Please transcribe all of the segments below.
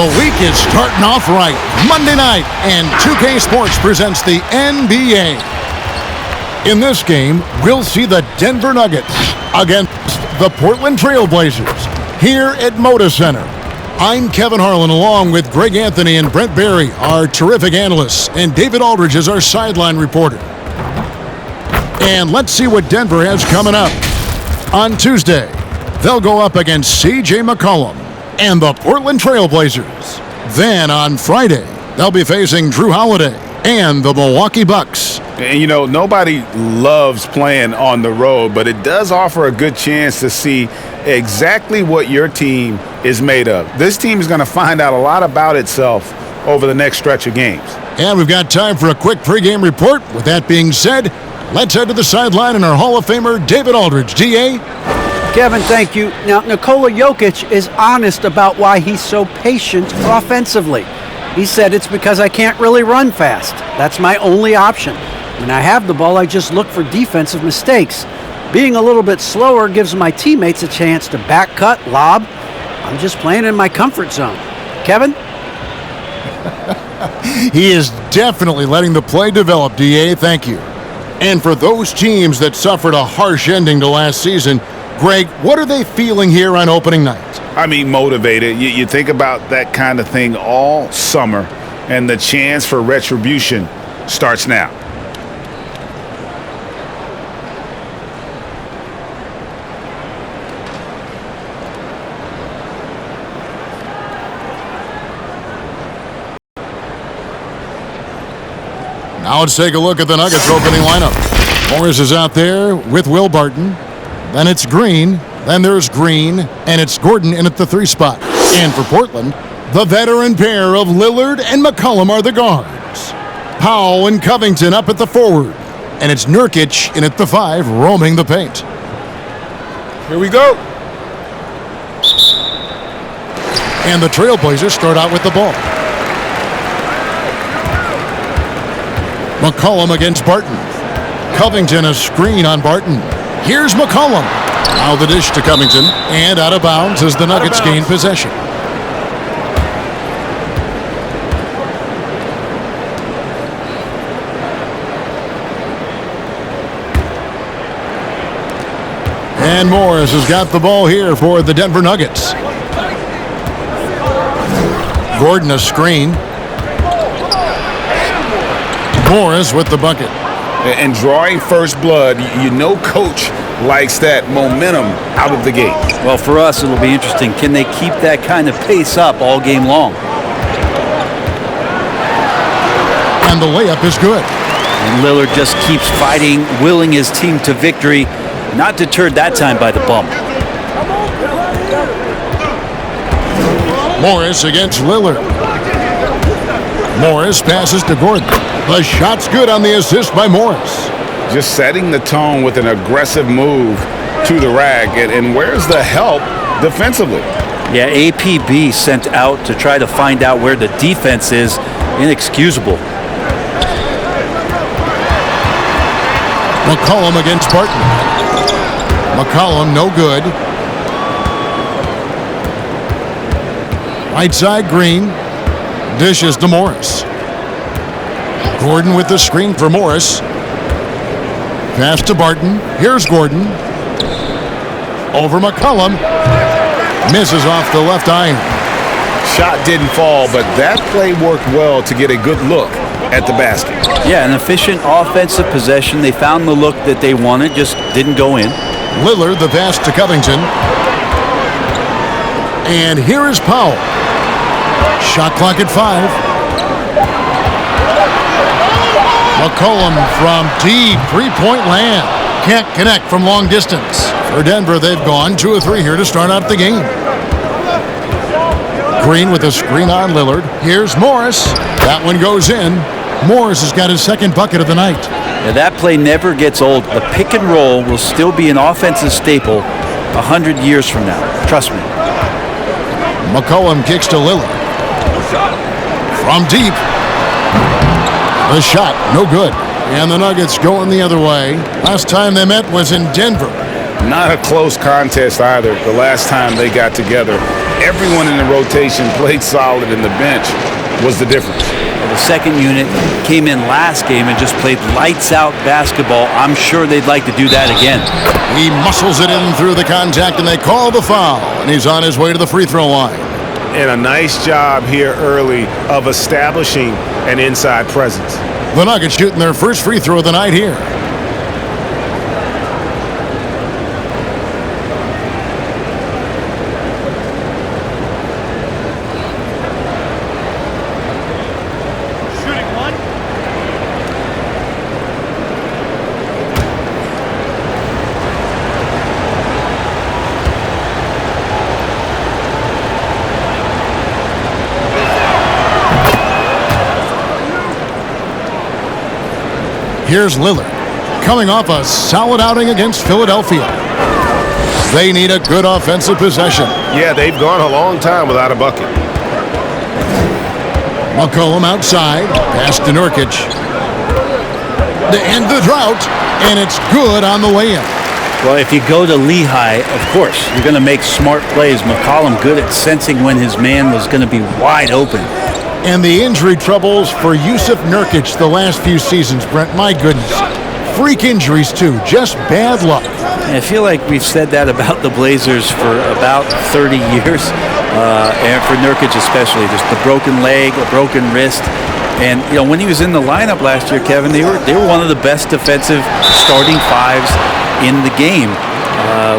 The week is starting off right. Monday night, and 2K Sports presents the NBA. In this game, we'll see the Denver Nuggets against the Portland Trail Blazers here at Moda Center. I'm Kevin Harlan, along with Greg Anthony and Brent Barry, our terrific analysts, and David Aldridge is our sideline reporter. And let's see what Denver has coming up. On Tuesday, they'll go up against C.J. McCollum and the Portland Trail Blazers. Then on Friday, they'll be facing Drew Holiday and the Milwaukee Bucks. And you know, nobody loves playing on the road, but it does offer a good chance to see exactly what your team is made of. This team is going to find out a lot about itself over the next stretch of games. And we've got time for a quick pregame report. With that being said, let's head to the sideline and our Hall of Famer, David Aldridge. D.A.? Kevin, thank you. Now, Nikola Jokic is honest about why he's so patient offensively. He said it's because I can't really run fast. That's my only option. When I have the ball, I just look for defensive mistakes. Being a little bit slower gives my teammates a chance to back cut, lob. I'm just playing in my comfort zone. Kevin? He is definitely letting the play develop, D.A. Thank you. And for those teams that suffered a harsh ending to last season, Greg, what are they feeling here on opening night? I mean, motivated. You think about that kind of thing all summer, and the chance for retribution starts now. Now let's take a look at the Nuggets opening lineup. Morris is out there with Will Barton. Then it's Green. Then there's Green. And it's Gordon in at the 3 spot. And for Portland, the veteran pair of Lillard and McCollum are the guards. Powell and Covington up at the forward. And it's Nurkic in at the 5, roaming the paint. Here we go. And the Trailblazers start out with the ball. McCollum against Barton. Covington a screen on Barton. Here's McCollum. Now the dish to Covington. And out of bounds as the Nuggets gain possession. And Morris has got the ball here for the Denver Nuggets. Gordon a screen. Morris with the bucket. And drawing first blood, you know coach likes that momentum out of the gate. Well, for us, it'll be interesting. Can they keep that kind of pace up all game long? And the layup is good. And Lillard just keeps fighting, willing his team to victory. Not deterred that time by the bump. Morris against Lillard. Morris passes to Gordon. The shot's good on the assist by Morris. Just setting the tone with an aggressive move to the rack. And where's the help defensively? Yeah, APB sent out to try to find out where the defense is. Inexcusable. McCollum against Barton. McCollum no good. Right side Green. Dishes to Morris. Gordon with the screen for Morris. Pass to Barton. Here's Gordon. Over McCollum. Misses off the left iron. Shot didn't fall, but that play worked well to get a good look at the basket. Yeah, an efficient offensive possession. They found the look that they wanted, just didn't go in. Lillard the pass to Covington. And here is Powell. Shot clock at 5. McCollum from deep three-point land. Can't connect from long distance. For Denver, they've gone 2 of 3 here to start out the game. Green with a screen on Lillard. Here's Morris. That one goes in. Morris has got his second bucket of the night. Yeah, that play never gets old. The pick and roll will still be an offensive staple 100 years from now. Trust me. McCollum kicks to Lillard. From deep. The shot, no good. And the Nuggets going the other way. Last time they met was in Denver. Not a close contest either the last time they got together. Everyone in the rotation played solid, and the bench was the difference. The second unit came in last game and just played lights-out basketball. I'm sure they'd like to do that again. He muscles it in through the contact, and they call the foul. And he's on his way to the free throw line. And a nice job here early of establishing an inside presence. The Nuggets shooting their first free throw of the night here. Here's Lillard, coming off a solid outing against Philadelphia. They need a good offensive possession. Yeah, they've gone a long time without a bucket. McCollum outside, pass to Nurkic. To end the drought, and it's good on the way in. Well, if you go to Lehigh, of course, you're going to make smart plays. McCollum good at sensing when his man was going to be wide open. And the injury troubles for Yusuf Nurkic the last few seasons, Brent. My goodness. Freak injuries, too. Just bad luck. I feel like we've said that about the Blazers for about 30 years, and for Nurkic especially. Just the broken leg, a broken wrist. And, you know, when he was in the lineup last year, Kevin, they were one of the best defensive starting fives in the game.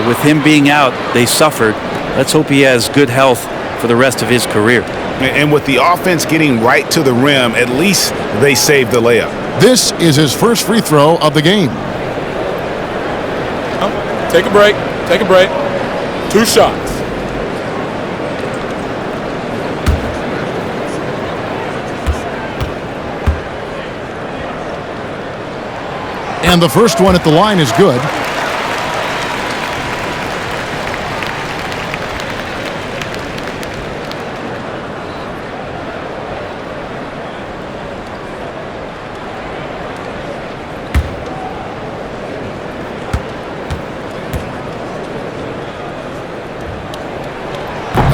With him being out, they suffered. Let's hope he has good health for the rest of his career. And with the offense getting right to the rim, at least they saved the layup. This is his first free throw of the game. Take a break. Take a break. 2 shots. And the first one at the line is good.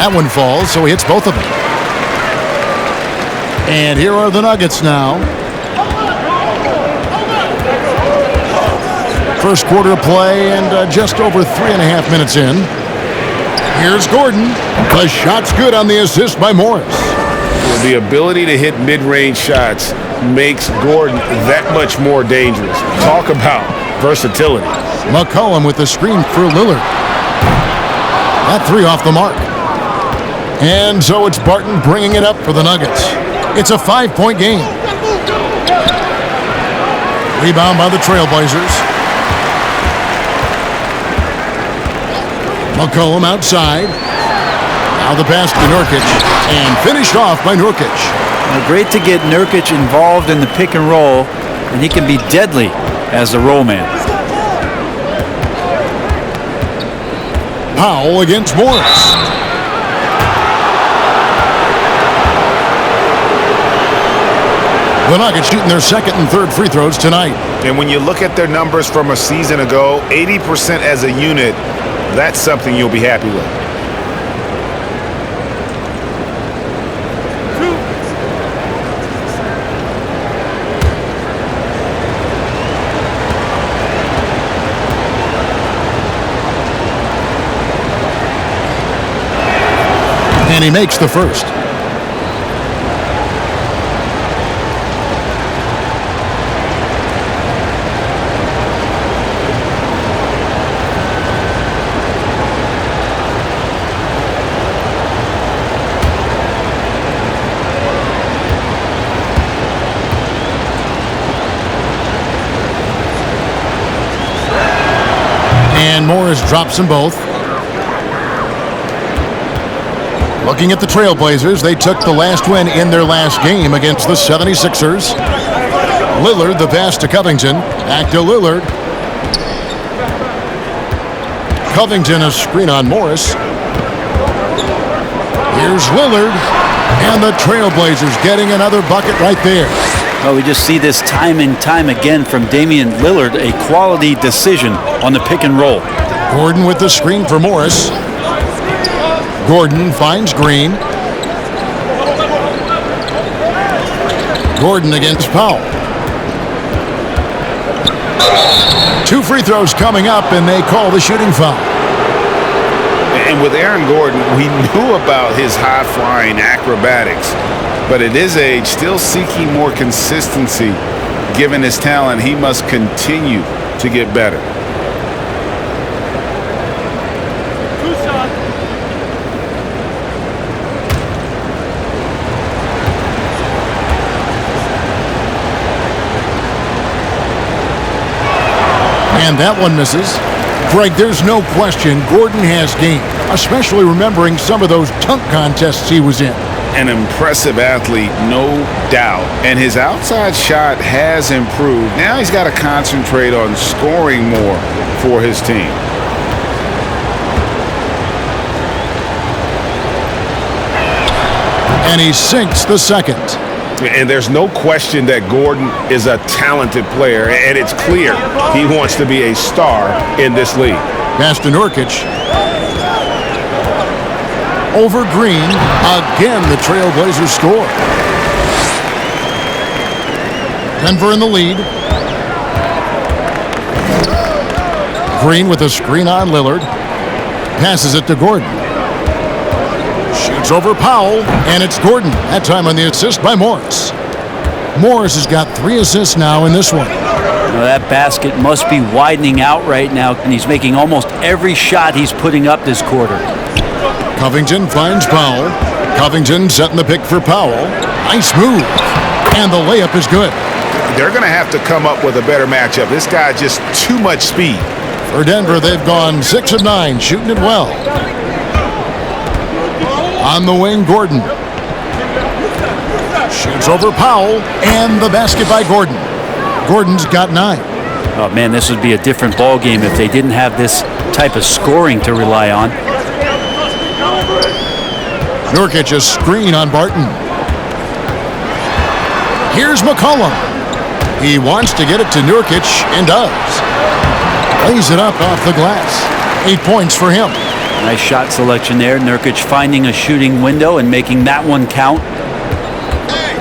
That one falls, so he hits both of them. And here are the Nuggets now. First quarter of play and just over 3.5 minutes in. Here's Gordon. The shot's good on the assist by Morris. The ability to hit mid-range shots makes Gordon that much more dangerous. Talk about versatility. McCollum with the screen for Lillard. That three off the mark. And so it's Barton bringing it up for the Nuggets. It's a 5-point game. Rebound by the Trailblazers. McCollum outside. Now the pass to Nurkic. And finished off by Nurkic. Well, great to get Nurkic involved in the pick and roll, and he can be deadly as a roll man. Powell against Morris. The Nuggets shooting their second and third free throws tonight. And when you look at their numbers from a season ago, 80% as a unit, that's something you'll be happy with. And he makes the first. And Morris drops them both. Looking at the Trailblazers, they took the last win in their last game against the 76ers. Lillard, the pass to Covington. Back to Lillard. Covington, a screen on Morris. Here's Lillard. And the Trailblazers getting another bucket right there. Well, we just see this time and time again from Damian Lillard, a quality decision on the pick and roll. Gordon with the screen for Morris. Gordon finds Green. Gordon against Powell. 2 free throws coming up, and they call the shooting foul. And with Aaron Gordon, we knew about his high-flying acrobatics, but at his age, still seeking more consistency. Given his talent, he must continue to get better. And that one misses. Greg, there's no question Gordon has game, especially remembering some of those dunk contests he was in. An impressive athlete, no doubt. And his outside shot has improved. Now he's got to concentrate on scoring more for his team. And he sinks the second. And there's no question that Gordon is a talented player, and it's clear he wants to be a star in this league. Pass to Nurkic. Over Green. Again, the Trailblazers score. Denver in the lead. Green with a screen on Lillard. Passes it to Gordon. Shoots over Powell, and it's Gordon. That time on the assist by Morris. Morris has got 3 assists now in this one. Now that basket must be widening out right now, and he's making almost every shot he's putting up this quarter. Covington finds Powell. Covington setting the pick for Powell. Nice move. And the layup is good. They're going to have to come up with a better matchup. This guy just too much speed. For Denver, they've gone 6 of 9, shooting it well. On the wing, Gordon. Shoots over Powell, and the basket by Gordon. Gordon's got 9. Oh, man, this would be a different ball game if they didn't have this type of scoring to rely on. Nurkic a screen on Barton. Here's McCollum. He wants to get it to Nurkic, and does. Lays it up off the glass. 8 points for him. Nice shot selection there. Nurkic finding a shooting window and making that one count. Hey,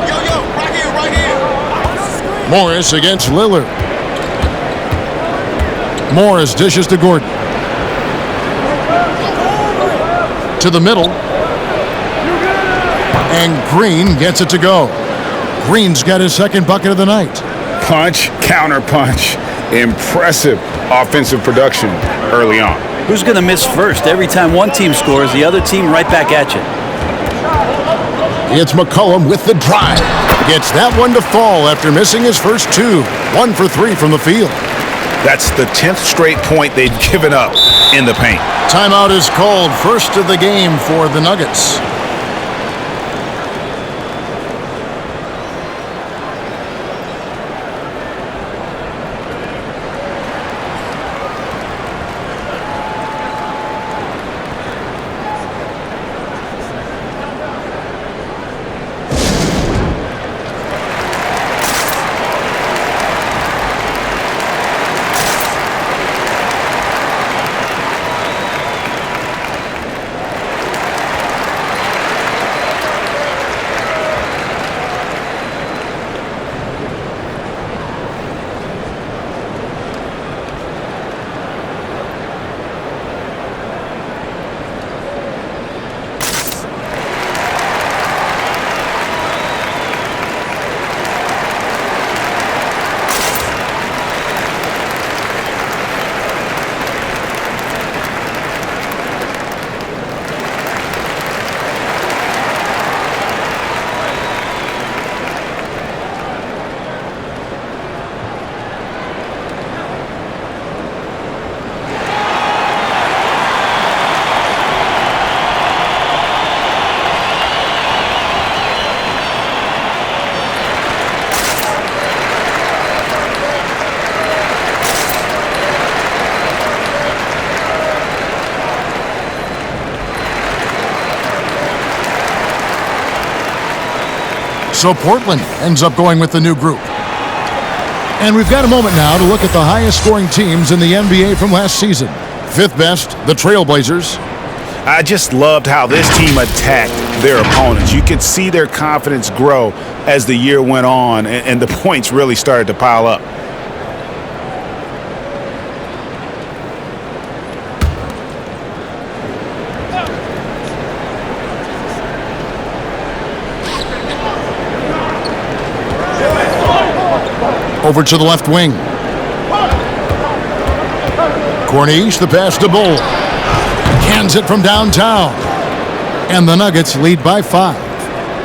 right here. Morris against Lillard. Morris dishes to Gordon. To the middle. And Green gets it to go. Green's got his second bucket of the night. Punch, counter punch. Impressive offensive production early on. Who's going to miss first? Every time one team scores, the other team right back at you. It's McCollum with the drive. Gets that one to fall after missing his first 2. 1 for 3 from the field. That's the 10th straight point they've given up in the paint. Timeout is called. First of the game for the Nuggets. So Portland ends up going with the new group. And we've got a moment now to look at the highest scoring teams in the NBA from last season. Fifth best, the Trailblazers. I just loved how this team attacked their opponents. You could see their confidence grow as the year went on, and the points really started to pile up. Over to the left wing. Corniche, the pass to Bull. Cans it from downtown. And the Nuggets lead by 5.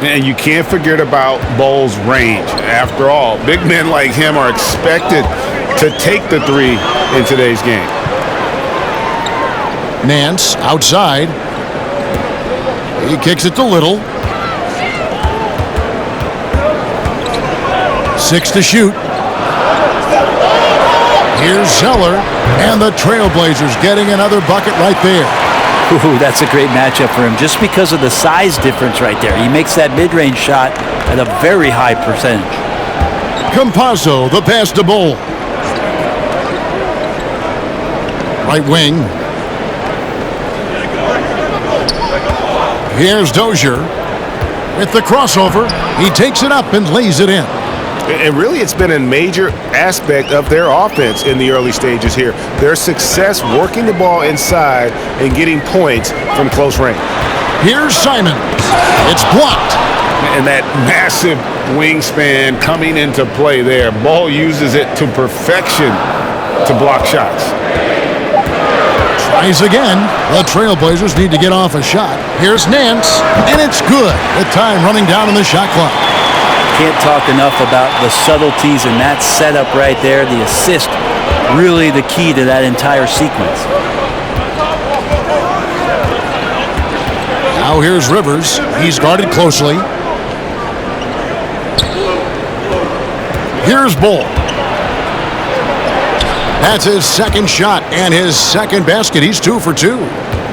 And you can't forget about Bull's range. After all, big men like him are expected to take the three in today's game. Nance outside. He kicks it to Little. 6 to shoot. Here's Zeller, and the Trailblazers getting another bucket right there. Ooh, that's a great matchup for him just because of the size difference right there. He makes that mid-range shot at a very high percentage. Campazzo, the pass to Bull. Right wing. Here's Dozier with the crossover. He takes it up and lays it in. And really, it's been a major aspect of their offense in the early stages here. Their success working the ball inside and getting points from close range. Here's Simons. It's blocked. And that massive wingspan coming into play there. Ball uses it to perfection to block shots. Tries again. The Trailblazers need to get off a shot. Here's Nance, and it's good. The time running down on the shot clock. Can't talk enough about the subtleties in that setup right there. The assist, really the key to that entire sequence. Now here's Rivers. He's guarded closely. Here's Bull. That's his second shot and his second basket. He's 2 for 2.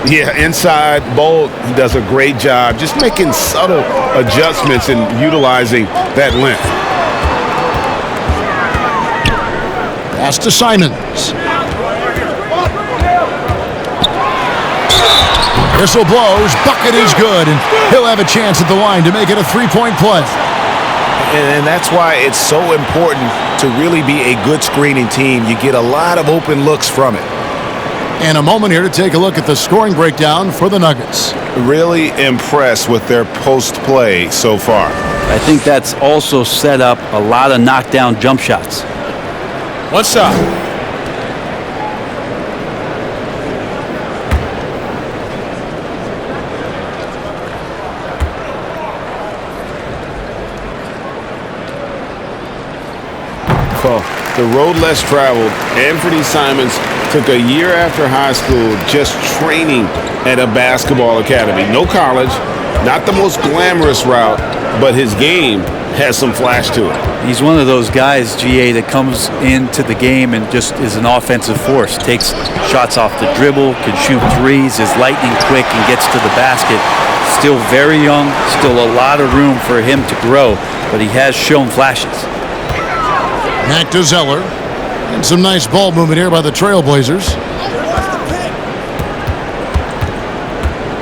Yeah, inside, Bull does a great job just making subtle adjustments and utilizing that length. Pass to Simons. Whistle blows. Bucket is good, and he'll have a chance at the line to make it a 3-point play. And that's why it's so important to really be a good screening team. You get a lot of open looks from it. And a moment here to take a look at the scoring breakdown for the Nuggets. Really impressed with their post play so far. I think that's also set up a lot of knockdown jump shots. One shot. Well, the road less traveled. Anthony Simons took a year after high school just training at a basketball academy. No college, not the most glamorous route, but his game has some flash to it. He's one of those guys, GA, that comes into the game and just is an offensive force. Takes shots off the dribble, can shoot threes, is lightning quick, and gets to the basket. Still very young, still a lot of room for him to grow, but he has shown flashes. Back to Zeller. And some nice ball movement here by the Trailblazers.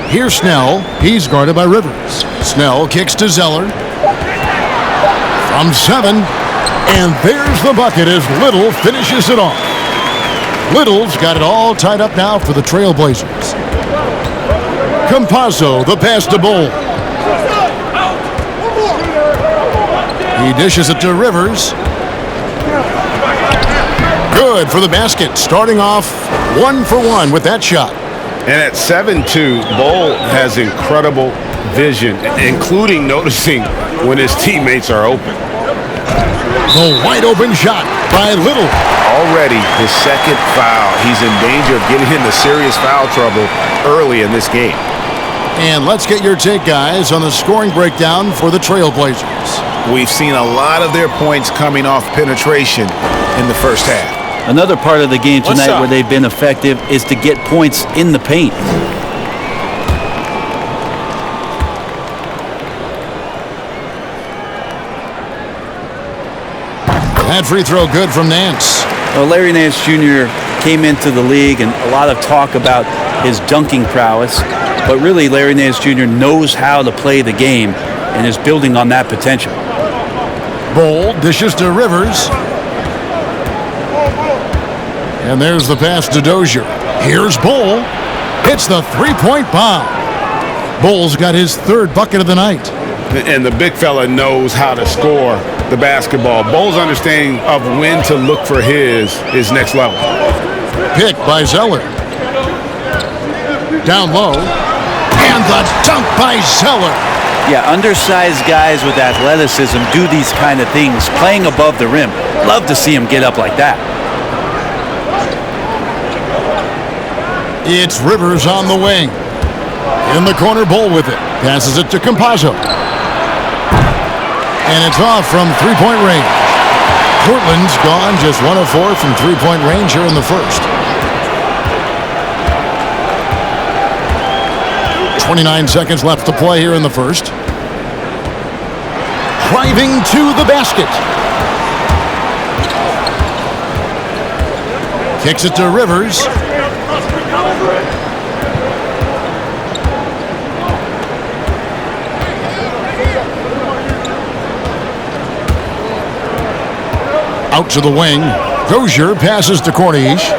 Here's Snell. He's guarded by Rivers. Snell kicks to Zeller. From 7. And there's the bucket as Little finishes it off. Little's got it all tied up now for the Trailblazers. Campazzo, the pass to Bull. He dishes it to Rivers. Good for the basket, starting off 1 for 1 with that shot. And at 7'2", Bull has incredible vision, including noticing when his teammates are open. The wide open shot by Little. Already his second foul. He's in danger of getting into serious foul trouble early in this game. And let's get your take, guys, on the scoring breakdown for the Trailblazers. We've seen a lot of their points coming off penetration in the first half. Another part of the game tonight where they've been effective is to get points in the paint. That free throw good from Nance. Well, Larry Nance Jr. came into the league, and a lot of talk about his dunking prowess. But really, Larry Nance Jr. knows how to play the game and is building on that potential. Bull dishes to Rivers. And there's the pass to Dozier. Here's Bull. Hits the three-point bomb. Bull's got his third bucket of the night. And the big fella knows how to score the basketball. Bull's understanding of when to look for his is next level. Pick by Zeller. Down low. And the dunk by Zeller. Yeah, undersized guys with athleticism do these kind of things, playing above the rim. Love to see him get up like that. It's Rivers on the wing. In the corner, Bull with it. Passes it to Campazzo. And it's off from three-point range. Portland's gone just 1 of 4 from three-point range here in the first. 29 seconds left to play here in the first. Driving to the basket. Kicks it to Rivers. Out to the wing. Dozier passes to Corniche.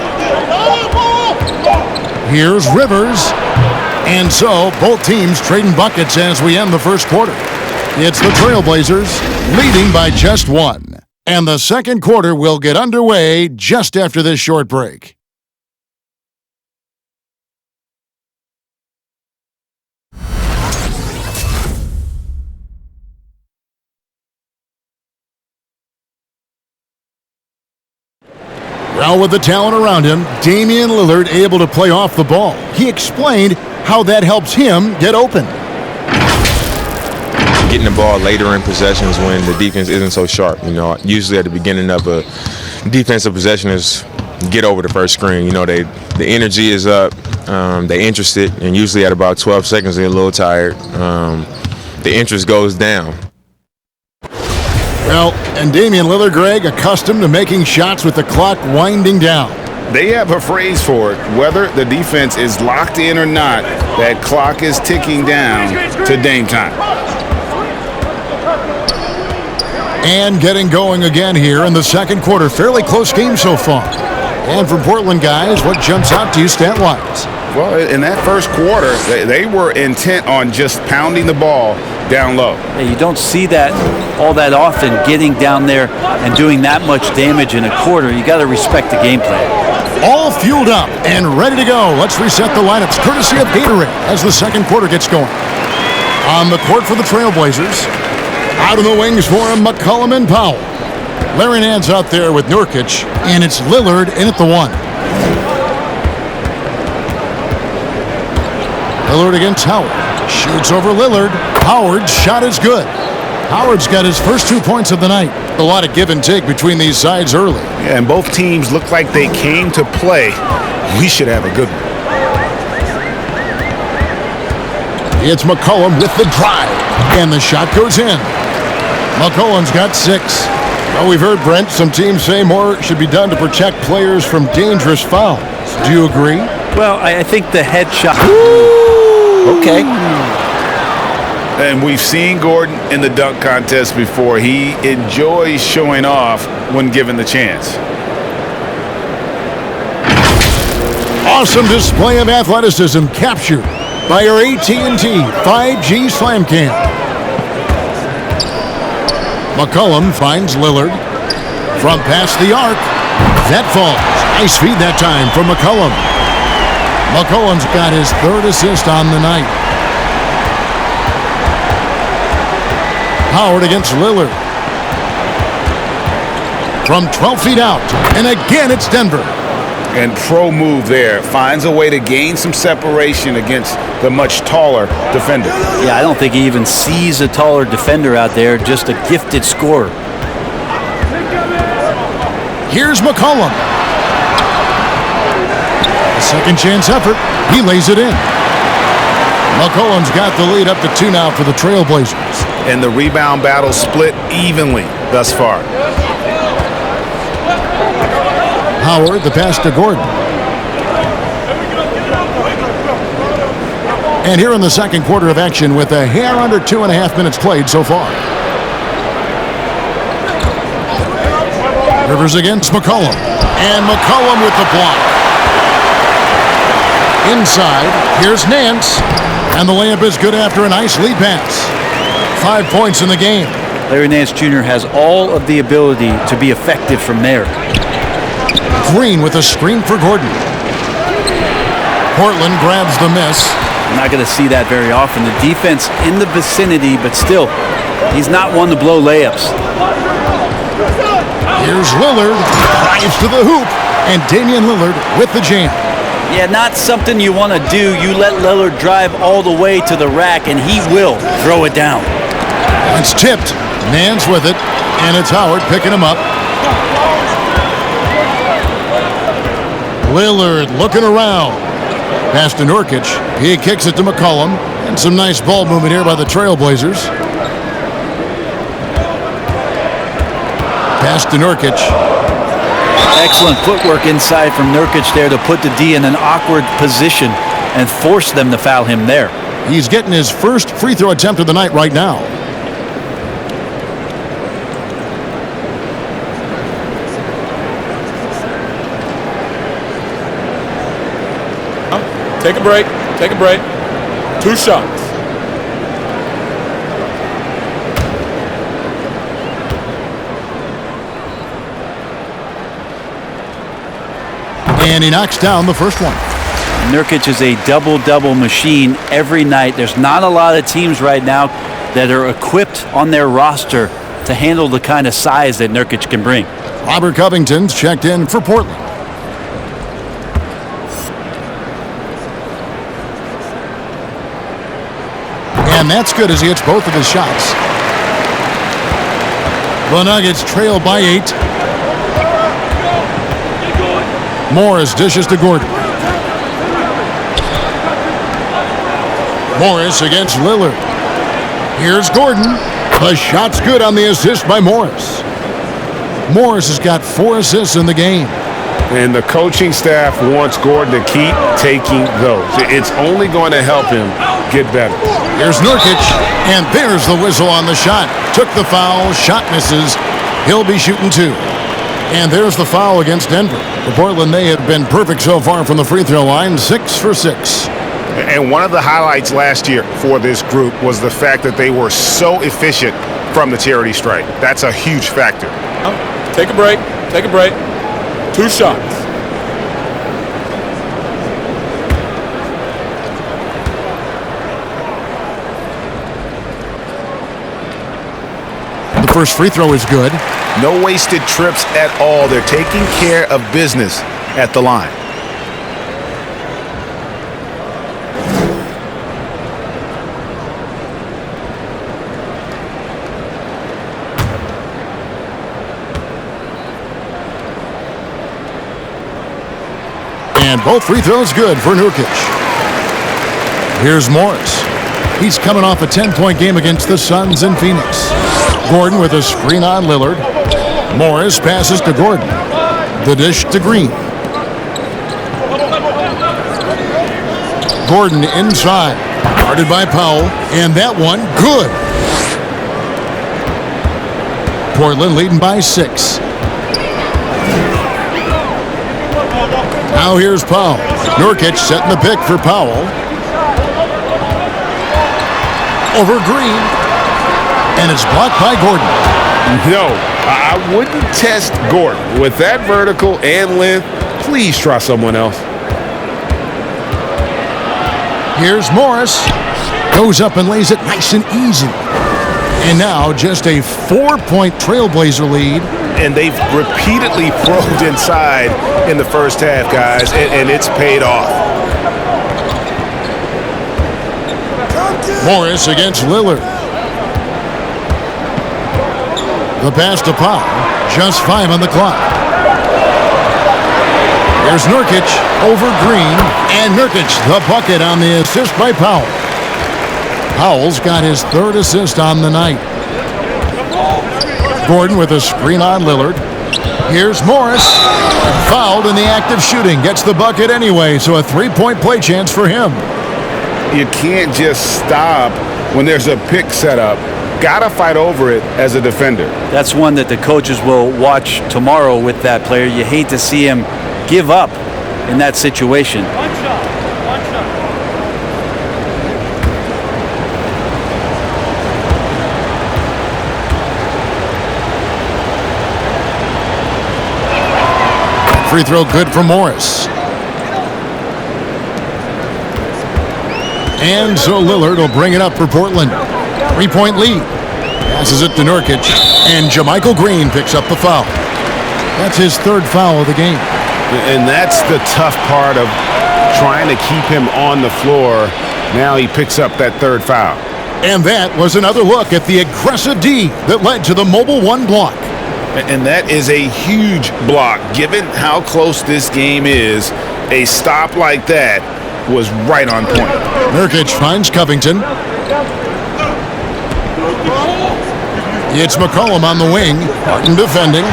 Here's Rivers. And so both teams trading buckets as we end the first quarter. It's the Trailblazers leading by just 1. And the second quarter will get underway just after this short break. Well, with the talent around him, Damian Lillard able to play off the ball. He explained how that helps him get open. Getting the ball later in possessions when the defense isn't so sharp. You know, usually at the beginning of a defensive possession is get over the first screen. You know, the energy is up, they're interested, and usually at about 12 seconds they're a little tired. The interest goes down. Well, and Damian Lillard, Greg, accustomed to making shots with the clock winding down. They have a phrase for it. Whether the defense is locked in or not, that clock is ticking down to Dame time. And getting going again here in the second quarter. Fairly close game so far. And from Portland, guys, what jumps out to you stat-wise? Well, in that first quarter, they were intent on just pounding the ball down low. Yeah, you don't see that all that often, getting down there and doing that much damage in a quarter. You got to respect the game plan. All fueled up and ready to go. Let's reset the lineups courtesy of Gatorade as the second quarter gets going. On the court for the Trailblazers. Out of the wings for McCollum and Powell. Larry Nance out there with Nurkic, and it's Lillard in at the 1. Lillard against Howard. Shoots over Lillard. Howard's shot is good. Howard's got his first 2 points of the night. A lot of give and take between these sides early. Yeah, and both teams look like they came to play. We should have a good one. It's McCollum with the drive. And the shot goes in. McCollum's got 6. Well, we've heard, Brent, some teams say more should be done to protect players from dangerous fouls. Do you agree? Well, I think the head shot. Okay. And we've seen Gordon in the dunk contest before. He enjoys showing off when given the chance. Awesome display of athleticism captured by our AT&T 5G Slam Cam. McCollum finds Lillard. From past the arc. That falls. Nice feed that time from McCollum. McCollum's got his third assist on the night. Howard against Lillard. From 12 feet out. And again, it's Denver. And pro move there. Finds a way to gain some separation against the much taller defender. Yeah, I don't think he even sees a taller defender out there, just a gifted scorer. Here's McCollum. A second chance effort. He lays it in. McCollum's got the lead up to 2 now for the Trailblazers. And the rebound battle split evenly thus far. Howard, the pass to Gordon. And here in the second quarter of action with a hair under 2.5 minutes played so far. Rivers against McCollum. And McCollum with the block. Inside, here's Nance. And the layup is good after a nice lead pass. 5 points in the game. Larry Nance Jr. has all of the ability to be effective from there. Green with a screen for Gordon. Portland grabs the miss. I'm not going to see that very often. The defense in the vicinity, but still, he's not one to blow layups. Here's Lillard, drives to the hoop, and Damian Lillard with the jam. Yeah, not something you want to do. You let Lillard drive all the way to the rack, and he will throw it down. It's tipped. Nance with it, and it's Howard picking him up. Lillard looking around. Pass to Nurkic. He kicks it to McCollum. And some nice ball movement here by the Trailblazers. Pass to Nurkic. Excellent footwork inside from Nurkic there to put the D in an awkward position and force them to foul him there. He's getting his first free throw attempt of the night right now. Take a break. Take a break. 2 shots. And he knocks down the first one. Nurkic is a double-double machine every night. There's not a lot of teams right now that are equipped on their roster to handle the kind of size that Nurkic can bring. Robert Covington's checked in for Portland. And that's good as he hits both of his shots. The Nuggets trail by 8. Morris dishes to Gordon. Morris against Lillard. Here's Gordon. The shot's good on the assist by Morris. Morris has got 4 assists in the game. And the coaching staff wants Gordon to keep taking those. It's only going to help him get better. Here's Nurkic, and there's the whistle on the shot. Took the foul, shot misses. He'll be shooting 2. And there's the foul against Denver. For Portland, they have been perfect so far from the free throw line, 6 for 6. And one of the highlights last year for this group was the fact that they were so efficient from the charity stripe. That's a huge factor. Take a break. Take a break. 2 shots. The first free throw is good. No wasted trips at all. They're taking care of business at the line. And both free throws good for Nurkic. Here's Morris. He's coming off a 10-point game against the Suns in Phoenix. Gordon with a screen on Lillard. Morris passes to Gordon. The dish to Green. Gordon inside. Guarded by Powell. And that one, good. Portland leading by 6. Now here's Powell. Nurkic setting the pick for Powell. Over Green. And it's blocked by Gordon. No, I wouldn't test Gordon. With that vertical and length, please try someone else. Here's Morris. Goes up and lays it nice and easy. And now just a 4-point Trailblazer lead. And they've repeatedly probed inside in the first half, guys, and it's paid off. Morris against Lillard. The pass to Powell. Just 5 on the clock. Here's Nurkic over Green. And Nurkic, the bucket on the assist by Powell. Powell's got his 3rd assist on the night. Gordon with a screen on Lillard. Here's Morris. Fouled in the act of shooting. Gets the bucket anyway, so a three-point play chance for him. You can't just stop when there's a pick set up. Gotta fight over it as a defender. That's one that the coaches will watch tomorrow with that player. You hate to see him give up in that situation. One shot. Free throw good for Morris. And so Lillard will bring it up for Portland. 3-point lead. Passes it to Nurkic. And JaMychal Green picks up the foul. That's his third foul of the game. And that's the tough part of trying to keep him on the floor. Now he picks up that third foul. And that was another look at the aggressive D that led to the Mobile One block. And that is a huge block. Given how close this game is, a stop like that was right on point. Nurkic finds Covington. It's McCollum on the wing. Martin defending.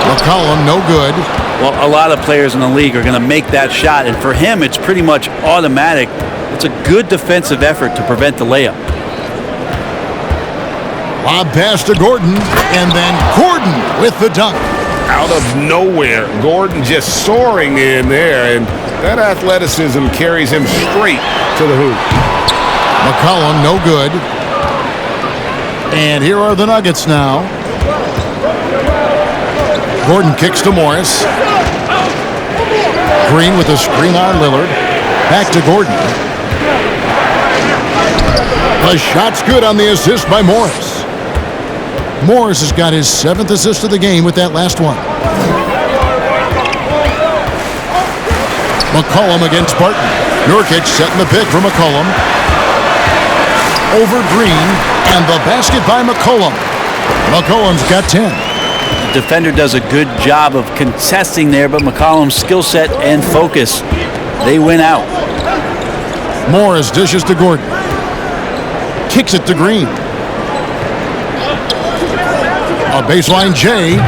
McCollum no good. Well, a lot of players in the league are going to make that shot, and for him, it's pretty much automatic. It's a good defensive effort to prevent the layup. Lob pass to Gordon, and then Gordon with the dunk. Out of nowhere, Gordon just soaring in there, and that athleticism carries him straight to the hoop. McCollum no good. And here are the Nuggets now. Gordon kicks to Morris. Green with a screen on Lillard. Back to Gordon. The shot's good on the assist by Morris. Morris has got his 7th assist of the game with that last one. McCollum against Barton. Nurkic setting the pick for McCollum. Over Green, and the basket by McCollum. McCollum's got 10. The defender does a good job of contesting there, but McCollum's skill set and focus, they win out. Morris dishes to Gordon. Kicks it to Green. A baseline J,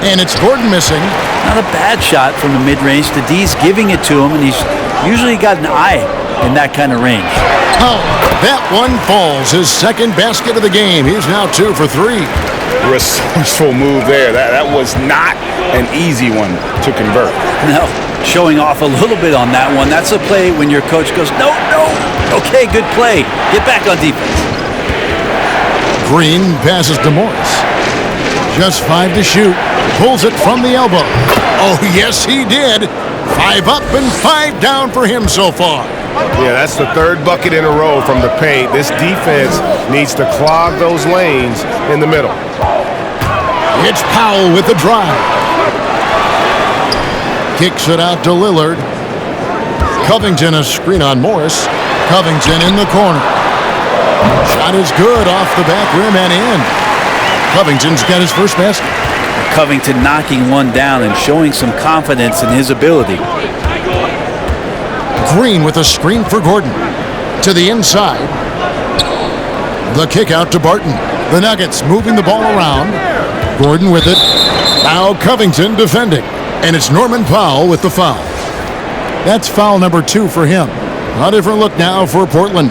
and it's Gordon missing. Not a bad shot from the mid-range. The D's giving it to him, and he's usually got an eye in that kind of range. Oh, that one falls. His second basket of the game. He's now 2 for 3. Resourceful move there. That was not an easy one to convert. No, showing off a little bit on that one. That's a play when your coach goes, no. Okay, good play. Get back on defense. Green passes to Morris. Just 5 to shoot. Pulls it from the elbow. Oh, yes, he did. 5 up and 5 down for him so far. Yeah, that's the third bucket in a row from the paint. This defense needs to clog those lanes in the middle. It's Powell with the drive. Kicks it out to Lillard. Covington a screen on Morris. Covington in the corner. Shot is good off the back rim and in. Covington's got his first basket. Covington knocking one down and showing some confidence in his ability. Green with a screen for Gordon. To the inside. The kick out to Barton. The Nuggets moving the ball around. Gordon with it. Now Covington defending. And it's Norman Powell with the foul. That's foul number 2 for him. A different look now for Portland.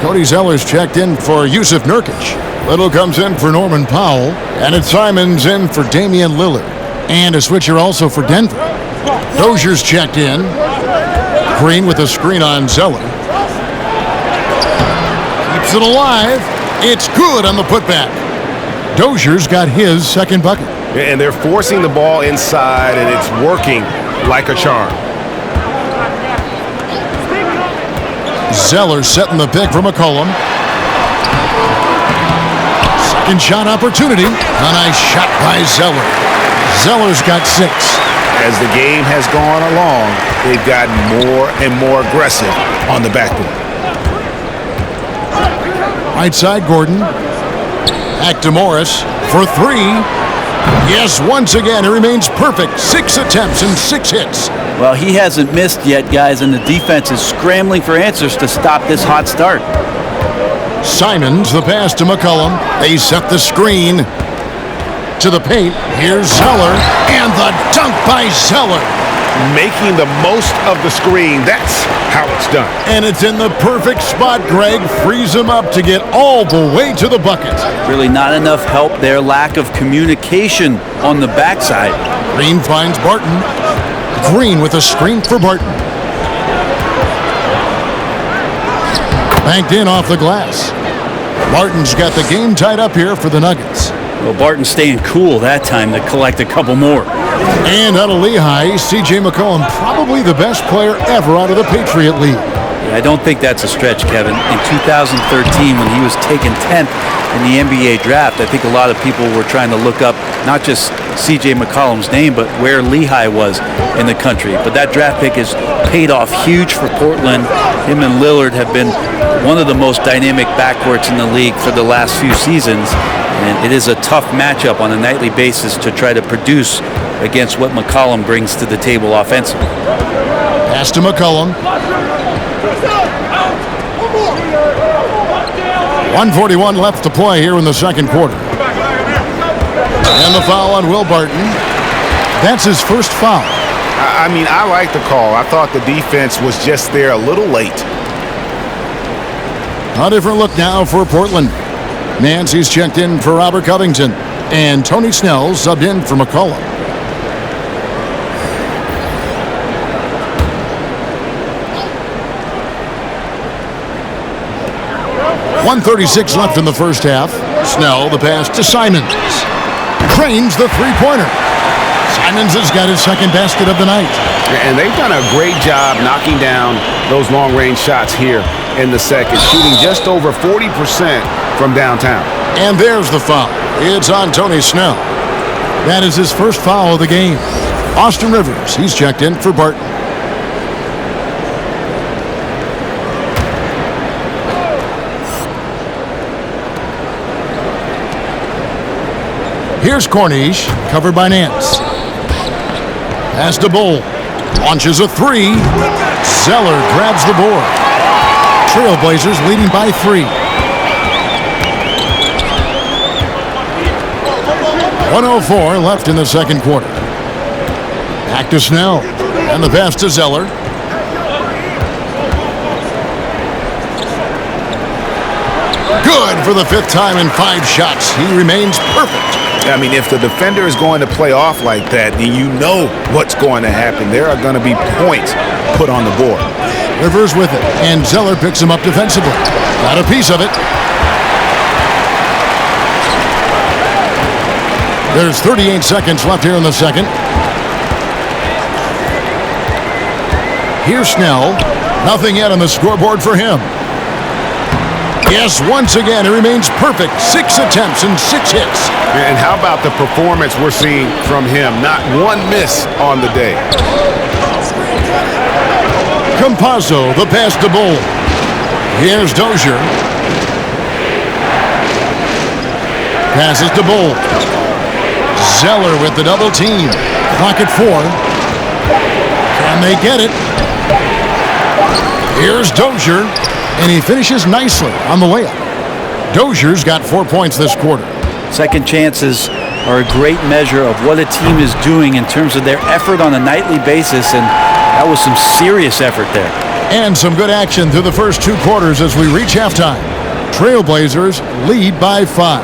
Cody Zeller's checked in for Yusuf Nurkic. Little comes in for Norman Powell. And it's Simons in for Damian Lillard. And a switcher also for Denver. Dozier's checked in. Green with a screen on Zeller. Keeps it alive. It's good on the putback. Dozier's got his second bucket. And they're forcing the ball inside, and it's working like a charm. Zeller setting the pick for McCollum. Second shot opportunity. A nice shot by Zeller. Zeller's got 6. As the game has gone along, they've gotten more and more aggressive on the backboard. Right side, Gordon. Back to Morris for 3. Yes, once again, it remains perfect. 6 attempts and 6 hits. Well, he hasn't missed yet, guys, and the defense is scrambling for answers to stop this hot start. Simons, the pass to McCollum. They set the screen. to the paint. Here's Zeller, and the dunk by Zeller. Making the most of the screen. That's how it's done. And it's in the perfect spot. Greg frees him up to get all the way to the bucket. Really not enough help there. Lack of communication on the backside. Green finds Barton. Green with a screen for Barton. Banked in off the glass. Barton's got the game tied up here for the Nuggets. Well, Barton staying cool that time to collect a couple more. And out of Lehigh, C.J. McCollum, probably the best player ever out of the Patriot League. I don't think that's a stretch, Kevin. In 2013, when he was taken 10th in the NBA draft, I think a lot of people were trying to look up not just C.J. McCollum's name, but where Lehigh was in the country. But that draft pick has paid off huge for Portland. Him and Lillard have been one of the most dynamic backcourts in the league for the last few seasons. And it is a tough matchup on a nightly basis to try to produce against what McCollum brings to the table offensively. Pass to McCollum. 1:41 left to play here in the second quarter. And the foul on Will Barton. That's his first foul. I mean, I like the call. I thought the defense was just there a little late. A different look now for Portland. Nancy's checked in for Robert Covington. And Tony Snell subbed in for McCollum. .136 left in the first half. Snell, the pass to Simons. Cranes the three-pointer. Simons has got his second basket of the night. And they've done a great job knocking down those long-range shots here in the second, shooting just over 40% from downtown. And there's the foul. It's on Tony Snell. That is his first foul of the game. Austin Rivers, he's checked in for Barton. Here's Cornish, covered by Nance. Pass to Bull. Launches a three. Zeller grabs the board. Trailblazers leading by 3. 1:04 left in the second quarter. Back to Snell. And the pass to Zeller. Good for the 5th time in 5 shots. He remains perfect. I mean, if the defender is going to play off like that, then you know what's going to happen. There are going to be points put on the board. Rivers with it, and Zeller picks him up defensively. Got a piece of it. There's 38 seconds left here in the second. Here's Snell. Nothing yet on the scoreboard for him. Yes, once again, it remains perfect. 6 attempts and 6 hits. And how about the performance we're seeing from him? Not one miss on the day. Campazzo, the pass to Bull. Here's Dozier. Passes to Bull. Zeller with the double team. Clock at 4. Can they get it? Here's Dozier. And he finishes nicely on the layup. Dozier's got 4 points this quarter. Second chances are a great measure of what a team is doing in terms of their effort on a nightly basis, and that was some serious effort there. And some good action through the first 2 quarters as we reach halftime. Trailblazers lead by 5.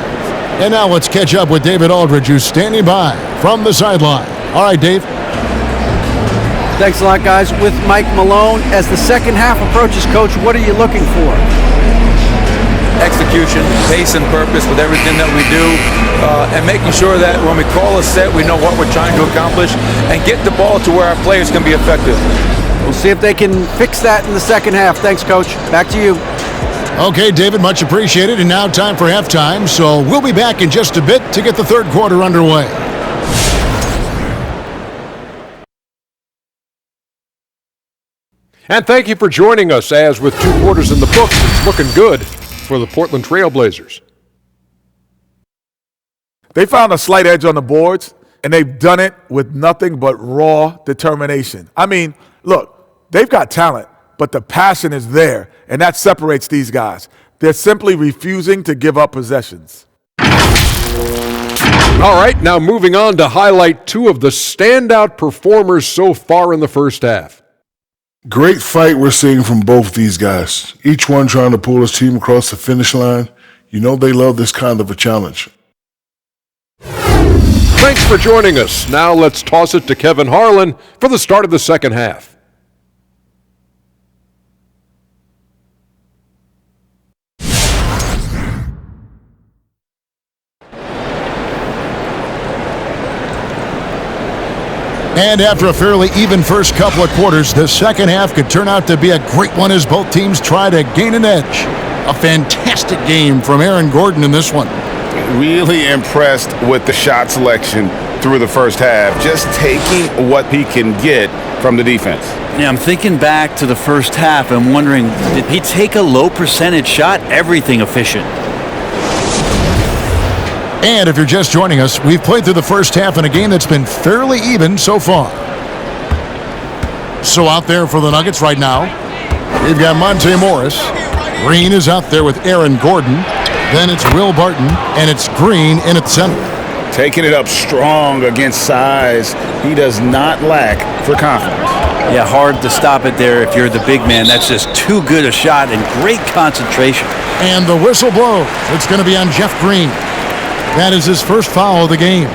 And now let's catch up with David Aldridge, who's standing by from the sideline. All right, Dave. Thanks a lot, guys. With Mike Malone, as the second half approaches, Coach, what are you looking for? Execution, pace and purpose with everything that we do, and making sure that when we call a set, we know what we're trying to accomplish and get the ball to where our players can be effective. We'll see if they can fix that in the second half. Thanks, Coach. Back to you. Okay, David, much appreciated. And now time for halftime, so we'll be back in just a bit to get the third quarter underway. And thank you for joining us as with 2 quarters in the books, it's looking good for the Portland Trailblazers. They found a slight edge on the boards, and they've done it with nothing but raw determination. I mean, look, they've got talent, but the passion is there, and that separates these guys. They're simply refusing to give up possessions. All right, now moving on to highlight two of the standout performers so far in the first half. Great fight we're seeing from both these guys. Each one trying to pull his team across the finish line. You know they love this kind of a challenge. Thanks for joining us. Now let's toss it to Kevin Harlan for the start of the second half. And after a fairly even first couple of quarters, the second half could turn out to be a great one as both teams try to gain an edge. A fantastic game from Aaron Gordon in this one. Really impressed with the shot selection through the first half, just taking what he can get from the defense. Yeah, I'm thinking back to the first half and wondering, did he take a low percentage shot? Everything efficient. And if you're just joining us, we've played through the first half in a game that's been fairly even so far. So out there for the Nuggets right now, we've got Monte Morris. Green is out there with Aaron Gordon. Then it's Will Barton, and it's Green in at center. Taking it up strong against size. He does not lack for confidence. Yeah, hard to stop it there if you're the big man. That's just too good a shot and great concentration. And the whistle blows. It's going to be on Jeff Green. That is his first foul of the game.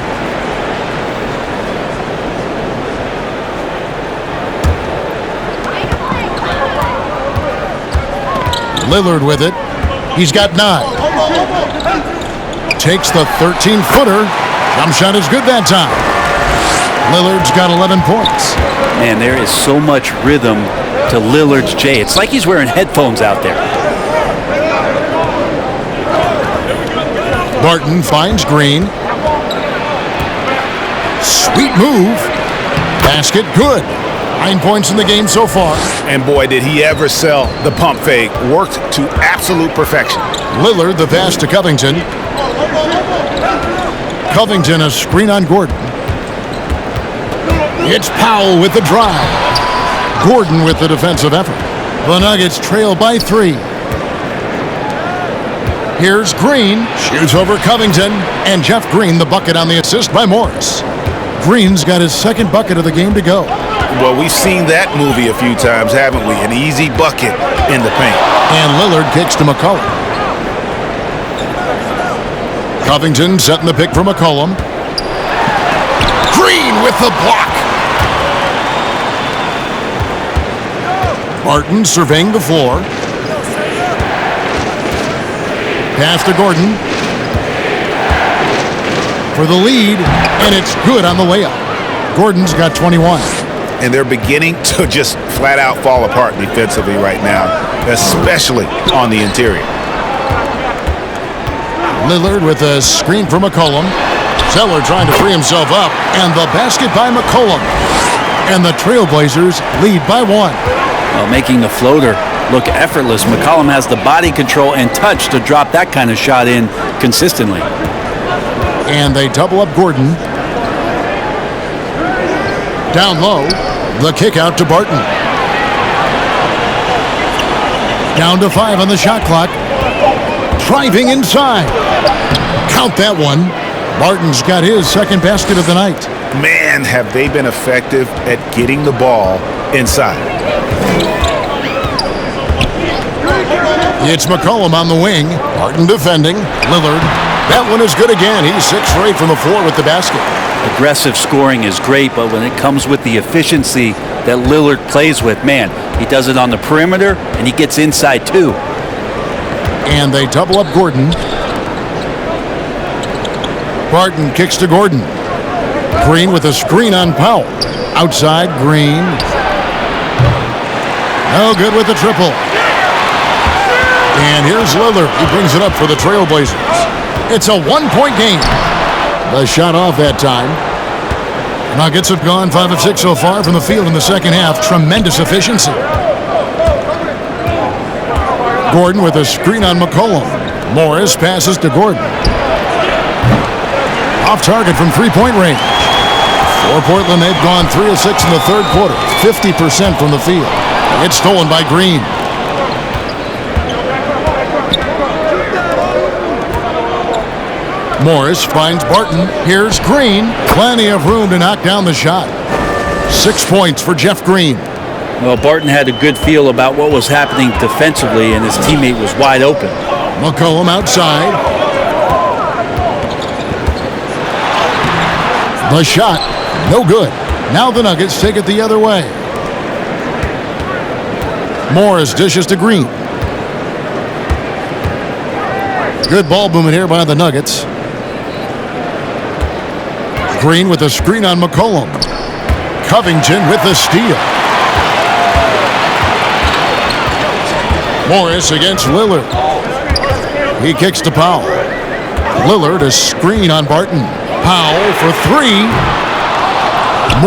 Lillard with it. He's got 9. Takes the 13-footer. Jump shot is good that time. Lillard's got 11 points. Man, there is so much rhythm to Lillard's J. It's like he's wearing headphones out there. Barton finds Green. Sweet move. Basket good. 9 points in the game so far. And boy, did he ever sell the pump fake. Worked to absolute perfection. Lillard the pass to Covington. Covington a screen on Gordon. It's Powell with the drive. Gordon with the defensive effort. The Nuggets trail by 3. Here's Green, shoots over Covington, and Jeff Green the bucket on the assist by Morris. Green's got his second bucket of the game to go. Well, we've seen that movie a few times, haven't we? An easy bucket in the paint. And Lillard kicks to McCollum. Covington setting the pick for McCollum. Green with the block. Barton surveying the floor. Pass to Gordon for the lead, and it's good on the layup. Gordon's got 21. And they're beginning to just flat out fall apart defensively right now, especially on the interior. Lillard with a screen for McCollum. Zeller trying to free himself up, and the basket by McCollum. And the Trailblazers lead by 1. Well, making the floater look effortless. McCollum has the body control and touch to drop that kind of shot in consistently. And they double up Gordon. Down low, the kick out to Barton. Down to 5 on the shot clock. Driving inside. Count that one. Barton's got his second basket of the night. Man, have they been effective at getting the ball inside. It's McCollum on the wing. Barton defending. Lillard. That one is good again. He's 6 for 8 from the floor with the basket. Aggressive scoring is great, but when it comes with the efficiency that Lillard plays with, man, he does it on the perimeter and he gets inside too. And they double up Gordon. Barton kicks to Gordon. Green with a screen on Powell. Outside, Green. No good with the triple. And here's Lillard. He brings it up for the Trailblazers. It's a 1-point game. The shot off that time. Nuggets have gone 5 of 6 so far from the field in the second half. Tremendous efficiency. Gordon with a screen on McCollum. Morris passes to Gordon. Off target from three-point range. For Portland, they've gone 3 of 6 in the third quarter. 50% from the field. It's stolen by Green. Morris finds Barton. Here's Green. Plenty of room to knock down the shot. 6 points for Jeff Green. Well, Barton had a good feel about what was happening defensively, and his teammate was wide open. McCollum outside. The shot, no good. Now the Nuggets take it the other way. Morris dishes to Green. Good ball movement here by the Nuggets. Green with a screen on McCollum. Covington with the steal. Morris against Lillard. He kicks to Powell. Lillard a screen on Barton. Powell for three.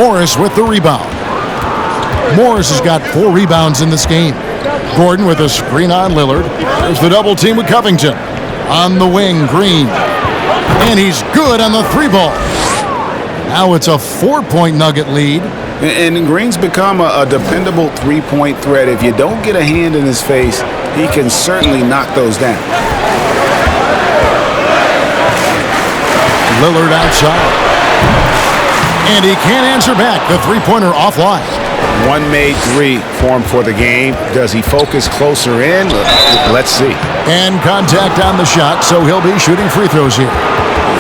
Morris with the rebound. Morris has got 4 rebounds in this game. Gordon with a screen on Lillard. There's the double team with Covington. On the wing, Green. And he's good on the 3-ball. Now it's a 4-point Nugget lead. And Green's become a dependable three-point threat. If you don't get a hand in his face, he can certainly knock those down. Lillard outside. And he can't answer back. The three-pointer offline. One made three for him for the game. Does he focus closer in? Let's see. And contact on the shot, so he'll be shooting free throws here.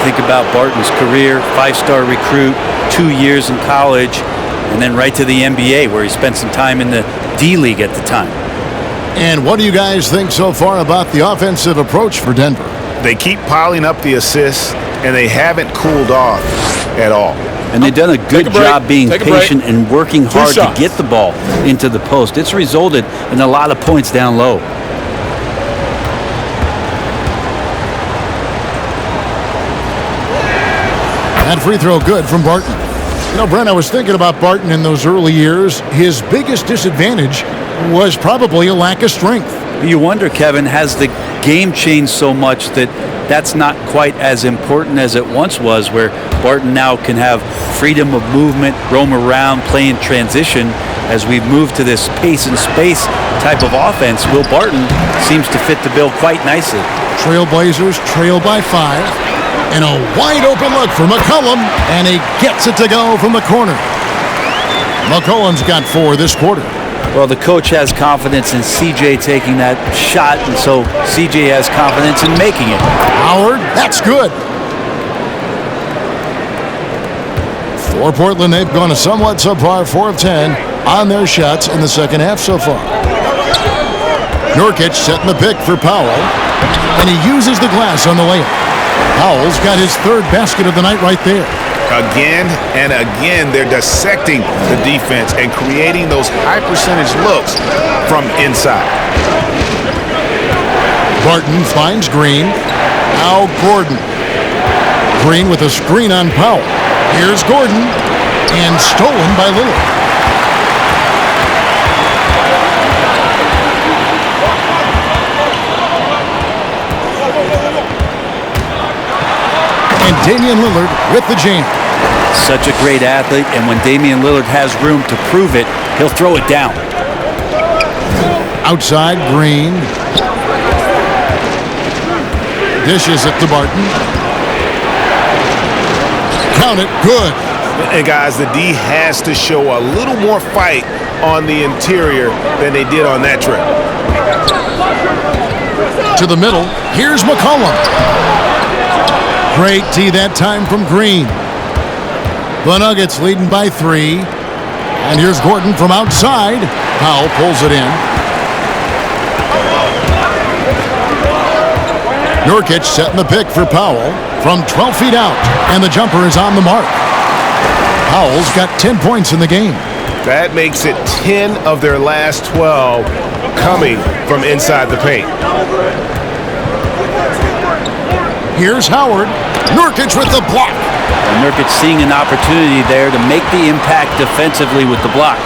Think about Barton's career, 5-star recruit, 2 years in college, and then right to the NBA, where he spent some time in the D-League at the time. And what do you guys think so far about the offensive approach for Denver? They keep piling up the assists, and they haven't cooled off at all. And they've done a good job being patient and working hard to get the ball into the post. It's resulted in a lot of points down low. That free throw good from Barton. You know, Brent, I was thinking about Barton in those early years. His biggest disadvantage was probably a lack of strength. You wonder, Kevin, has the game changed so much that that's not quite as important as it once was, where Barton now can have freedom of movement, roam around, play in transition. As we've moved to this pace and space type of offense, Will Barton seems to fit the bill quite nicely. Trailblazers trail by 5. And a wide open look for McCollum, and he gets it to go from the corner. McCollum's got 4 this quarter. Well, the coach has confidence in CJ taking that shot, and so CJ has confidence in making it. Howard, that's good. For Portland, they've gone a somewhat subpar 4 of 10 on their shots in the second half so far. Nurkic setting the pick for Powell, and he uses the glass on the layup. Powell's got his 3rd basket of the night right there. Again and again, they're dissecting the defense and creating those high-percentage looks from inside. Barton finds Green. Now Gordon. Green with a screen on Powell. Here's Gordon. And stolen by Lillard. And Damian Lillard with the jam. Such a great athlete, and when Damian Lillard has room to prove it, he'll throw it down. Outside, Green. Dishes it to Barton. Count it, good. And guys, the D has to show a little more fight on the interior than they did on that trip. To the middle, here's McCollum. Great D that time from Green. The Nuggets leading by 3. And here's Gordon from outside. Powell pulls it in. Nurkic setting the pick for Powell from 12 feet out. And the jumper is on the mark. Powell's got 10 points in the game. That makes it 10 of their last 12 coming from inside the paint. Here's Howard. Nurkic with the block. And Nurkic seeing an opportunity there to make the impact defensively with the block.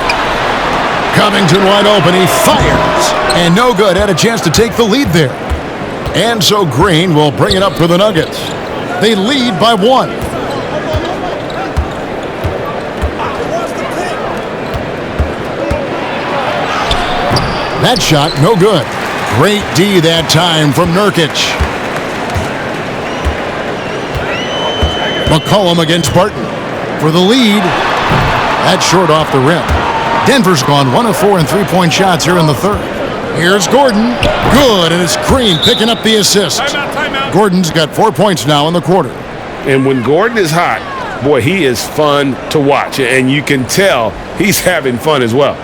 Covington wide open. He fires. And no good. Had a chance to take the lead there. And so Green will bring it up for the Nuggets. They lead by 1. That shot, no good. Great D that time from Nurkic. McCollum against Barton for the lead. That's short off the rim. Denver's gone 1 of 4 in three-point shots here in the third. Here's Gordon. Good, and it's Green picking up the assist. Timeout. Gordon's got 4 points now in the quarter. And when Gordon is hot, boy, he is fun to watch. And you can tell he's having fun as well.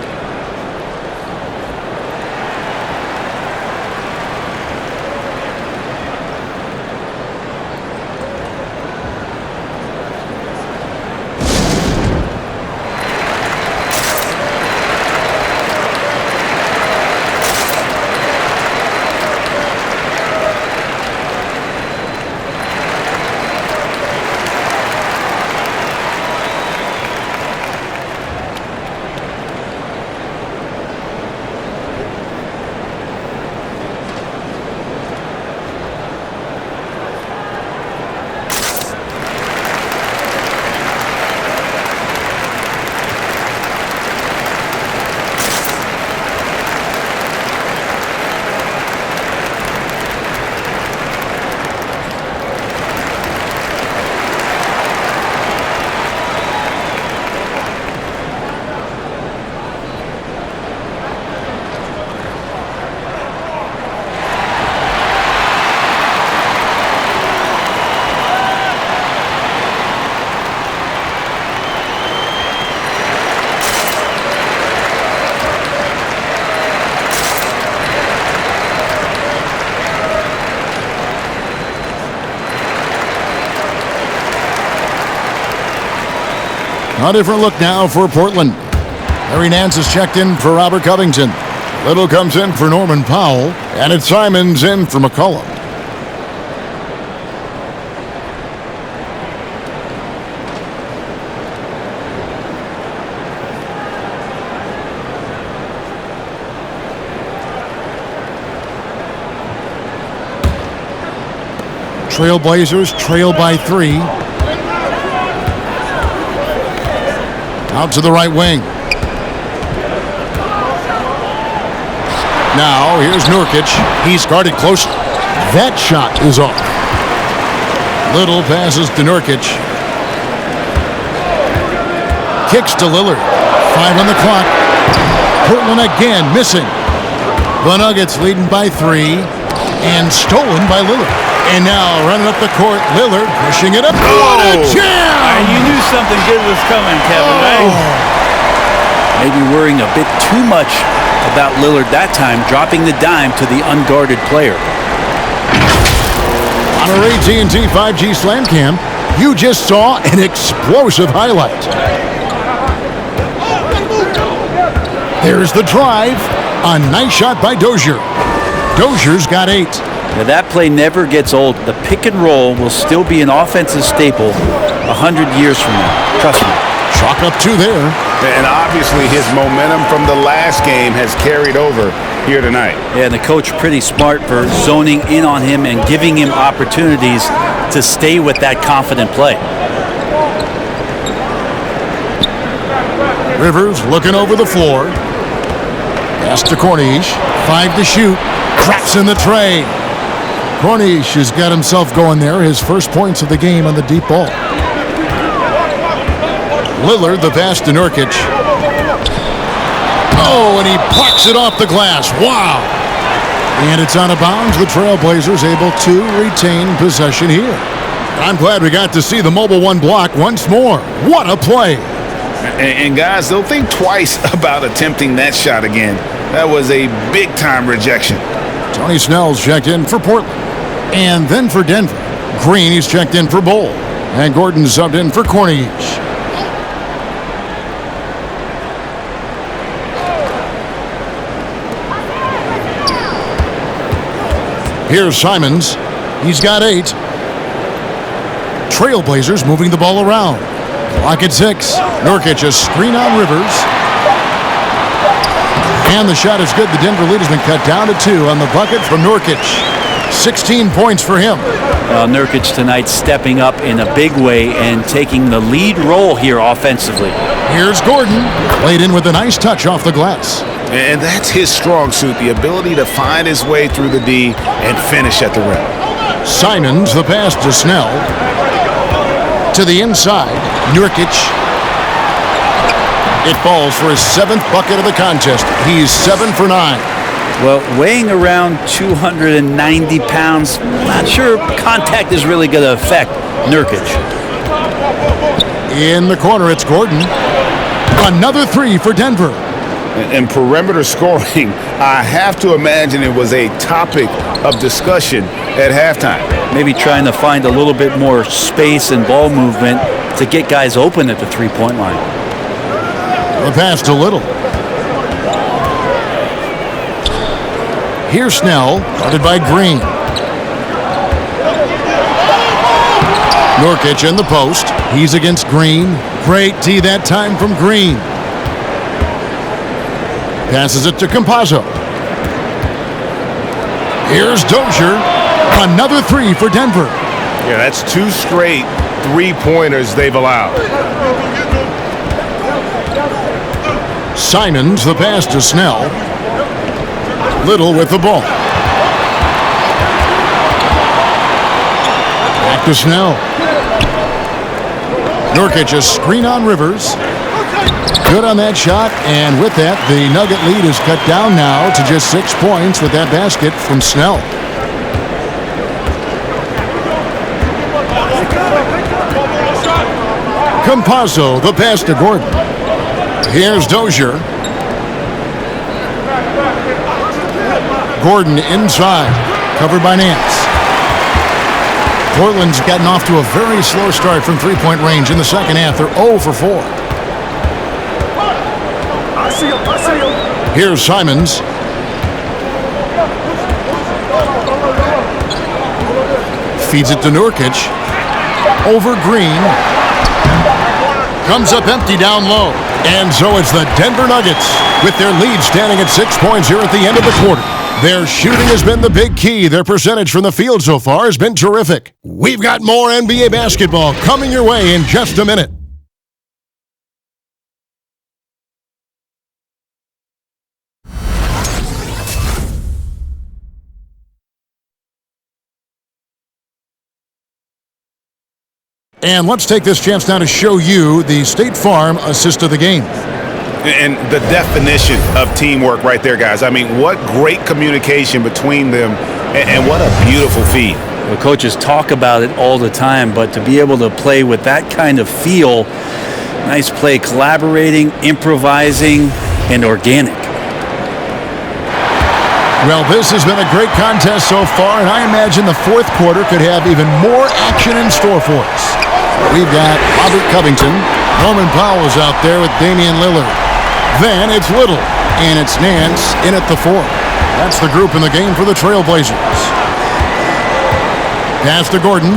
A different look now for Portland. Larry Nance is checked in for Robert Covington. Little comes in for Norman Powell, and it's Simons in for McCollum. Trailblazers trail by 3. Out to the right wing. Now, here's Nurkic. He's guarded closely. That shot is off. Little passes to Nurkic. Kicks to Lillard. 5 on the clock. Portland again missing. The Nuggets leading by 3. And stolen by Lillard. And now running up the court, Lillard pushing it up. What a jam! You knew something good was coming, Kevin, right? Maybe worrying a bit too much about Lillard that time, dropping the dime to the unguarded player. On our AT&T 5G Slam Cam, you just saw an explosive highlight. There's the drive. A nice shot by Dozier. Dozier's got 8. Now that play never gets old. The pick and roll will still be an offensive staple 100 years from now. Trust me. Chalk up 2 there. And obviously his momentum from the last game has carried over here tonight. Yeah, and the coach pretty smart for zoning in on him and giving him opportunities to stay with that confident play. Rivers looking over the floor. Pass to Cornish. 5 to shoot. Craps in the tray. Cornish has got himself going there. His first points of the game on the deep ball. Lillard, the pass to Nurkic. Oh, and he plucks it off the glass. Wow. And it's out of bounds. The Trailblazers able to retain possession here. I'm glad we got to see the Mobile One block once more. What a play. And guys, don't think twice about attempting that shot again. That was a big-time rejection. Tony Snell's checked in for Portland. And then for Denver. Green, he's checked in for Bull. And Gordon subbed in for Cornish. Here's Simons. He's got 8. Trailblazers moving the ball around. Clock at 6. Nurkic a screen on Rivers. And the shot is good. The Denver lead has been cut down to 2 on the bucket from Nurkic. 16 points for him. Nurkic tonight stepping up in a big way and taking the lead role here offensively. Here's Gordon. Played in with a nice touch off the glass. And that's his strong suit, the ability to find his way through the D and finish at the rim. Simons, the pass to Snell. 5 on the clock. Portland again missing. The Nuggets leading by 3. And stolen by Lillard. And now running up the court, Lillard pushing it up. What a jam! To the inside, Nurkic. It falls for his 7th bucket of the contest. He's 7 for 9. Well, weighing around 290 pounds, not sure contact is really going to affect Nurkic. In the corner, it's Gordon. Another 3 for Denver. And perimeter scoring, I have to imagine it was a topic of discussion at halftime. Maybe trying to find a little bit more space and ball movement to get guys open at the three-point line. The pass to Little. Here's Snell, guarded by Green. Nurkic in the post. He's against Green. Great D that time from Green. Passes it to Campazzo. Here's Dozier. Another 3 for Denver. Yeah, that's 2 straight three-pointers they've allowed. Simons, the pass to Snell. Little with the ball. Back to Snell. Nurkic a screen on Rivers. Good on that shot, and with that, the Nugget lead is cut down now to just 6 points with that basket from Snell. Campazzo, the pass to Gordon. Here's Dozier. Gordon inside, covered by Nance. Portland's gotten off to a very slow start from three-point range in the second half. They're 0 for 4. Here's Simons. Feeds it to Nurkic. Over Green. Comes up empty down low. And so it's the Denver Nuggets with their lead standing at 6 points here at the end of the quarter. Their shooting has been the big key. Their percentage from the field so far has been terrific. We've got more NBA basketball coming your way in just a minute. And let's take this chance now to show you the State Farm assist of the game. And the definition of teamwork right there, guys. I mean, what great communication between them, and what a beautiful feed. The coaches talk about it all the time, but to be able to play with that kind of feel, nice play, collaborating, improvising, and organic. Well, this has been a great contest so far, and I imagine the fourth quarter could have even more action in store for us. We've got Robert Covington. Norman Powell is out there with Damian Lillard. Then it's Little, and it's Nance in at the 4. That's the group in the game for the Trailblazers. Pass to Gordon.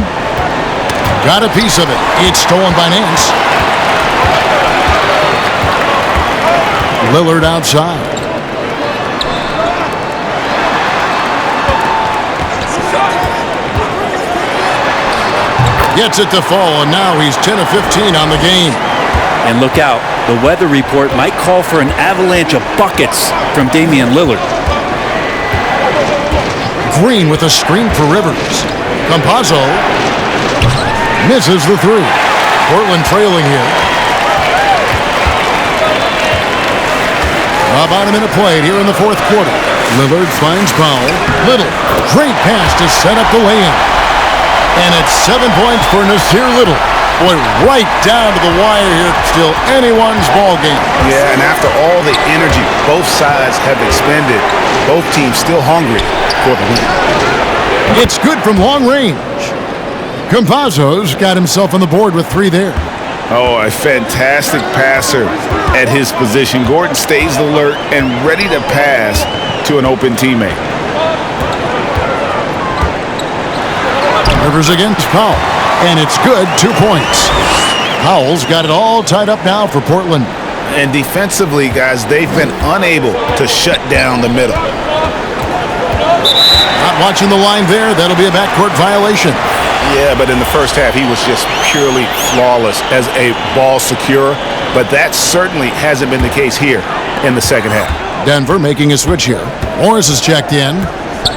Got a piece of it. It's stolen by Nance. Lillard outside. Gets it to fall, and now he's 10 of 15 on the game. And look out, the weather report might call for an avalanche of buckets from Damian Lillard. Green with a screen for Rivers. Campazzo misses the 3. Portland trailing here. About a minute played here in the fourth quarter. Lillard finds Powell. Little, great pass to set up the lay-in. And it's 7 points for Nasir Little. Boy, right down to the wire here. Still anyone's ball game. Yeah, and after all the energy both sides have expended, both teams still hungry for the win. It's good from long range. Campazzo's got himself on the board with 3 there. Oh, a fantastic passer at his position. Gordon stays alert and ready to pass to an open teammate. Rivers against Powell, and it's good, 2 points. Powell's got it all tied up now for Portland. And defensively, guys, they've been unable to shut down the middle. Not watching the line there. That'll be a backcourt violation. Yeah, but in the first half, he was just purely flawless as a ball securer. But that certainly hasn't been the case here in the second half. Denver making a switch here. Morris is checked in.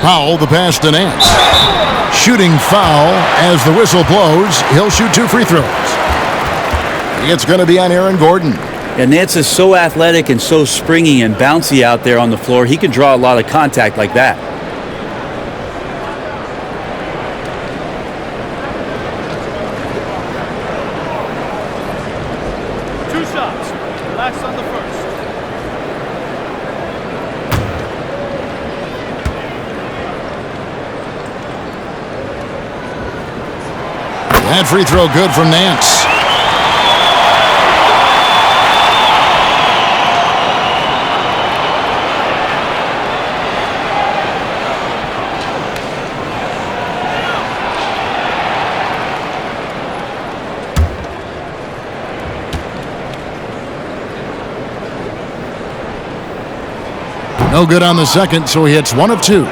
Powell, the pass to Nance. shooting foul. As the whistle blows, he'll shoot 2 free throws. It's going to be on Aaron Gordon. And Nance is so athletic and so springy and bouncy out there on the floor. He can draw a lot of contact like that. That free throw good from Nance. No good on the second, so he hits 1 of 2.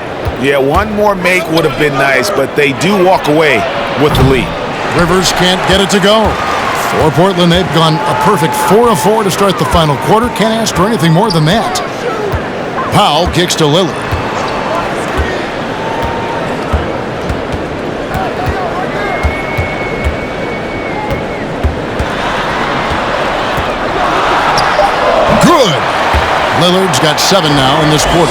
Yeah, one more make would have been nice, but they do walk away with the lead. Rivers can't get it to go. For Portland, they've gone a perfect 4 of 4 to start the final quarter. Can't ask for anything more than that. Powell kicks to Lillard. Good. Lillard's got 7 now in this quarter.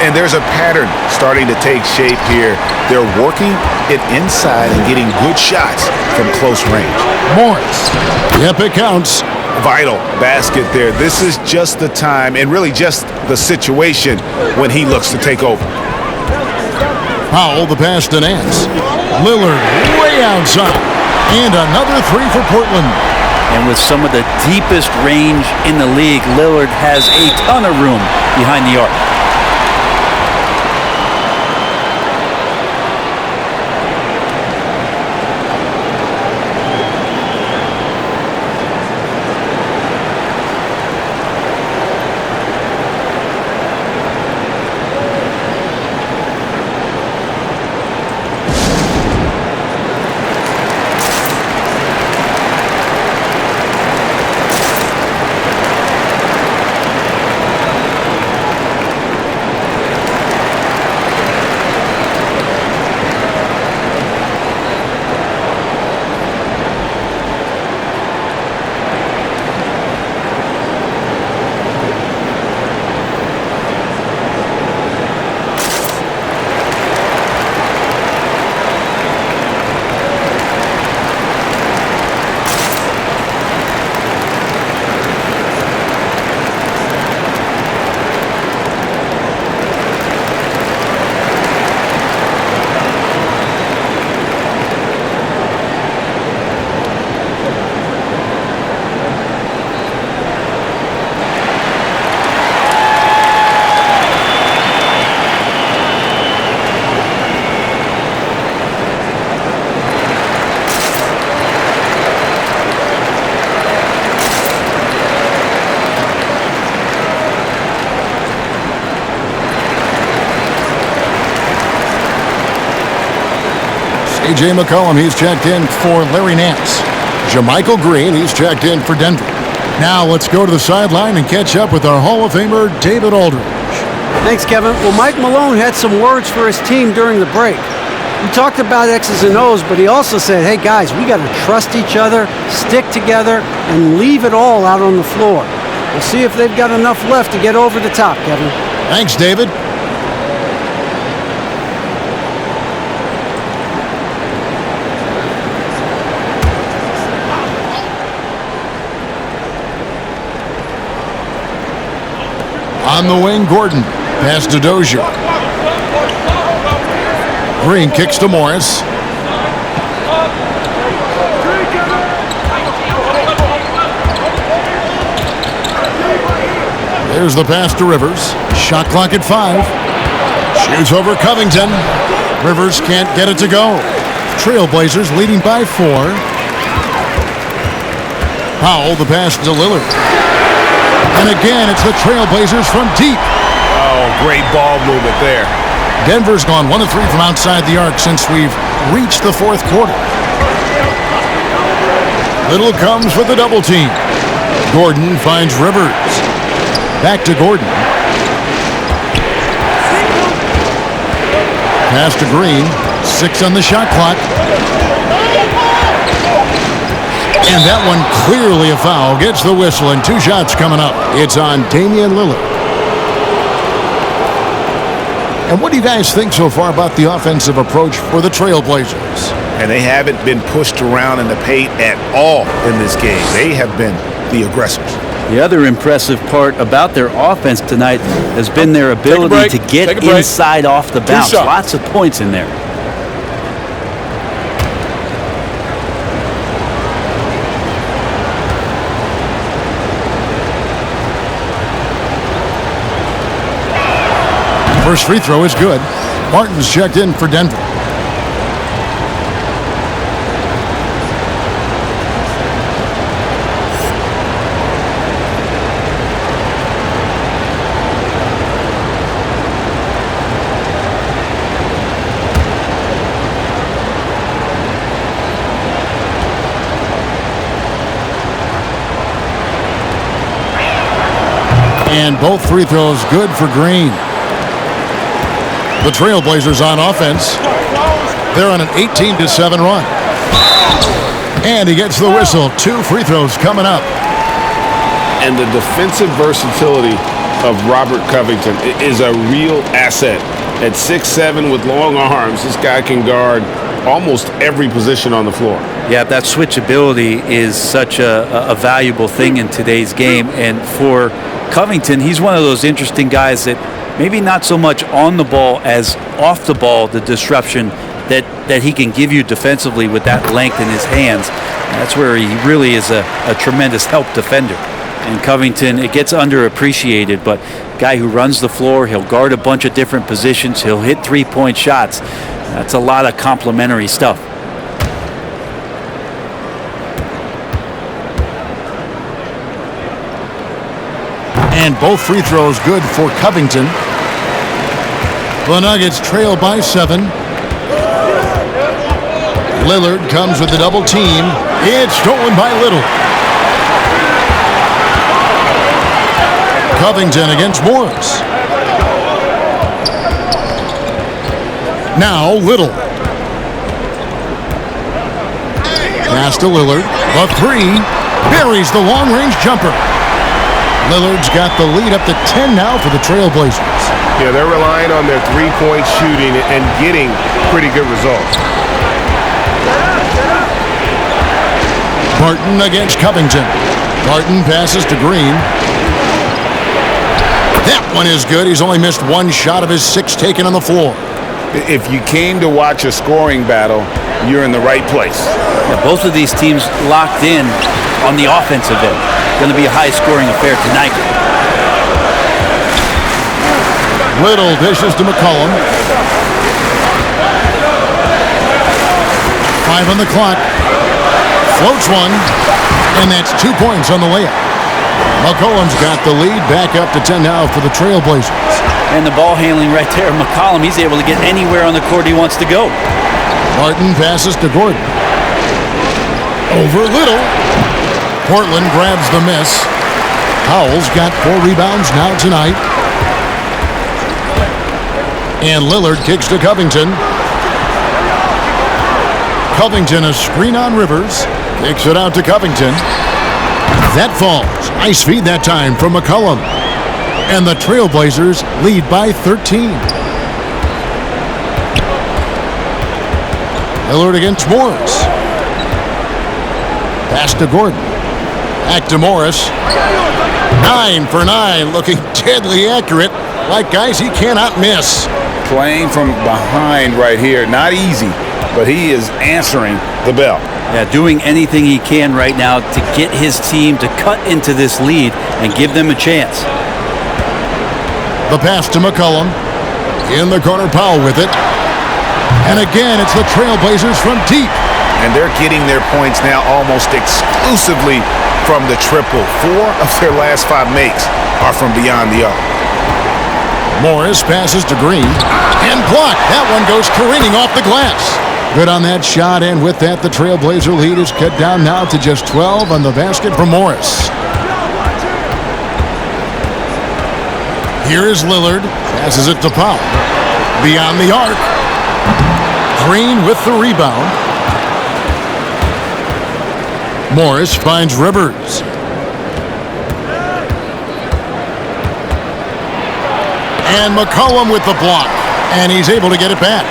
And there's a pattern starting to take shape here. They're working it inside and getting good shots from close range. Morris. Yep, it counts. Vital basket there. This is just the time and really just the situation when he looks to take over. Powell, the pass to Nance. Lillard way outside. And another 3 for Portland. And with some of the deepest range in the league, Lillard has a ton of room behind the arc. A.J. McCollum, he's checked in for Larry Nance. JaMychal Green, he's checked in for Denver. Now let's go to the sideline and catch up with our Hall of Famer, David Aldridge. Thanks, Kevin. Well, Mike Malone had some words for his team during the break. He talked about X's and O's, but he also said, hey, guys, we got to trust each other, stick together, and leave it all out on the floor. We'll see if they've got enough left to get over the top, Kevin. Thanks, David. On the wing, Gordon. Pass to Dozier. Green kicks to Morris. There's the pass to Rivers. Shot clock at 5. Shoots over Covington. Rivers can't get it to go. Trailblazers leading by 4. Powell, the pass to Lillard. And again, it's the Trailblazers from deep. Oh, great ball movement there. Denver's gone 1 of 3 from outside the arc since we've reached the 4th quarter. Little comes with the double team. Gordon finds Rivers. Back to Gordon. Pass to Green. 6 on the shot clock. And that one clearly a foul. Gets the whistle, and 2 shots coming up. It's on Damian Lillard. And what do you guys think so far about the offensive approach for the Trailblazers? And they haven't been pushed around in the paint at all in this game. They have been the aggressors. The other impressive part about their offense tonight has been their ability to get inside off the bounce. Lots of points in there. First free throw is good. Martin's checked in for Denver. And both free throws good for Green. The Trailblazers on offense. They're on an 18-7 run. And he gets the whistle. 2 free throws coming up. And the defensive versatility of Robert Covington is a real asset. At 6'7" with long arms, this guy can guard almost every position on the floor. Yeah, that switchability is such a valuable thing in today's game. And for Covington, he's one of those interesting guys that maybe not so much on the ball as off the ball, the disruption that he can give you defensively with that length in his hands. That's where he really is a tremendous help defender. And Covington, it gets underappreciated, but guy who runs the floor, he'll guard a bunch of different positions, he'll hit 3-point shots. That's a lot of complementary stuff. And both free throws good for Covington. The Nuggets trail by 7. Lillard comes with the double team. It's stolen by Little. Covington against Morris. Now Little. Pass to Lillard. The 3. Buries the long-range jumper. Lillard's got the lead up to 10 now for the Trailblazers. Yeah, they're relying on their three-point shooting and getting pretty good results. Barton against Covington. Barton passes to Green. That one is good. He's only missed 1 shot of his 6 taken on the floor. If you came to watch a scoring battle, you're in the right place. Yeah, both of these teams locked in on the offensive end. Going to be a high-scoring affair tonight. Little dishes to McCollum. 5 on the clock. Floats one, and that's 2 points on the layup. McCollum's got the lead, back up to 10 now for the Trailblazers. And the ball handling right there, McCollum, he's able to get anywhere on the court he wants to go. Martin passes to Gordon. Over Little. Portland grabs the miss. Howell's got 4 rebounds now tonight. And Lillard kicks to Covington. Covington a screen on Rivers. Kicks it out to Covington. That falls. Nice feed that time from McCollum. And the Trailblazers lead by 13. Lillard against Morris. Pass to Gordon. Back to Morris. 9 for 9, looking deadly accurate, like guys he cannot miss. Playing from behind right here, not easy, but he is answering the bell. Yeah, doing anything he can right now to get his team to cut into this lead and give them a chance. The pass to McCollum. In the corner, Powell with it. And again, it's the Trailblazers from deep. And they're getting their points now almost exclusively from the triple. 4 of their last 5 makes are from beyond the arc. Morris passes to Green. And blocked. That one goes careening off the glass. Good on that shot, and with that, the Trailblazer lead is cut down now to just 12 on the basket for Morris. Here is Lillard. Passes it to Powell. Beyond the arc. Green with the rebound. Morris finds Rivers. And McCollum with the block. And he's able to get it back.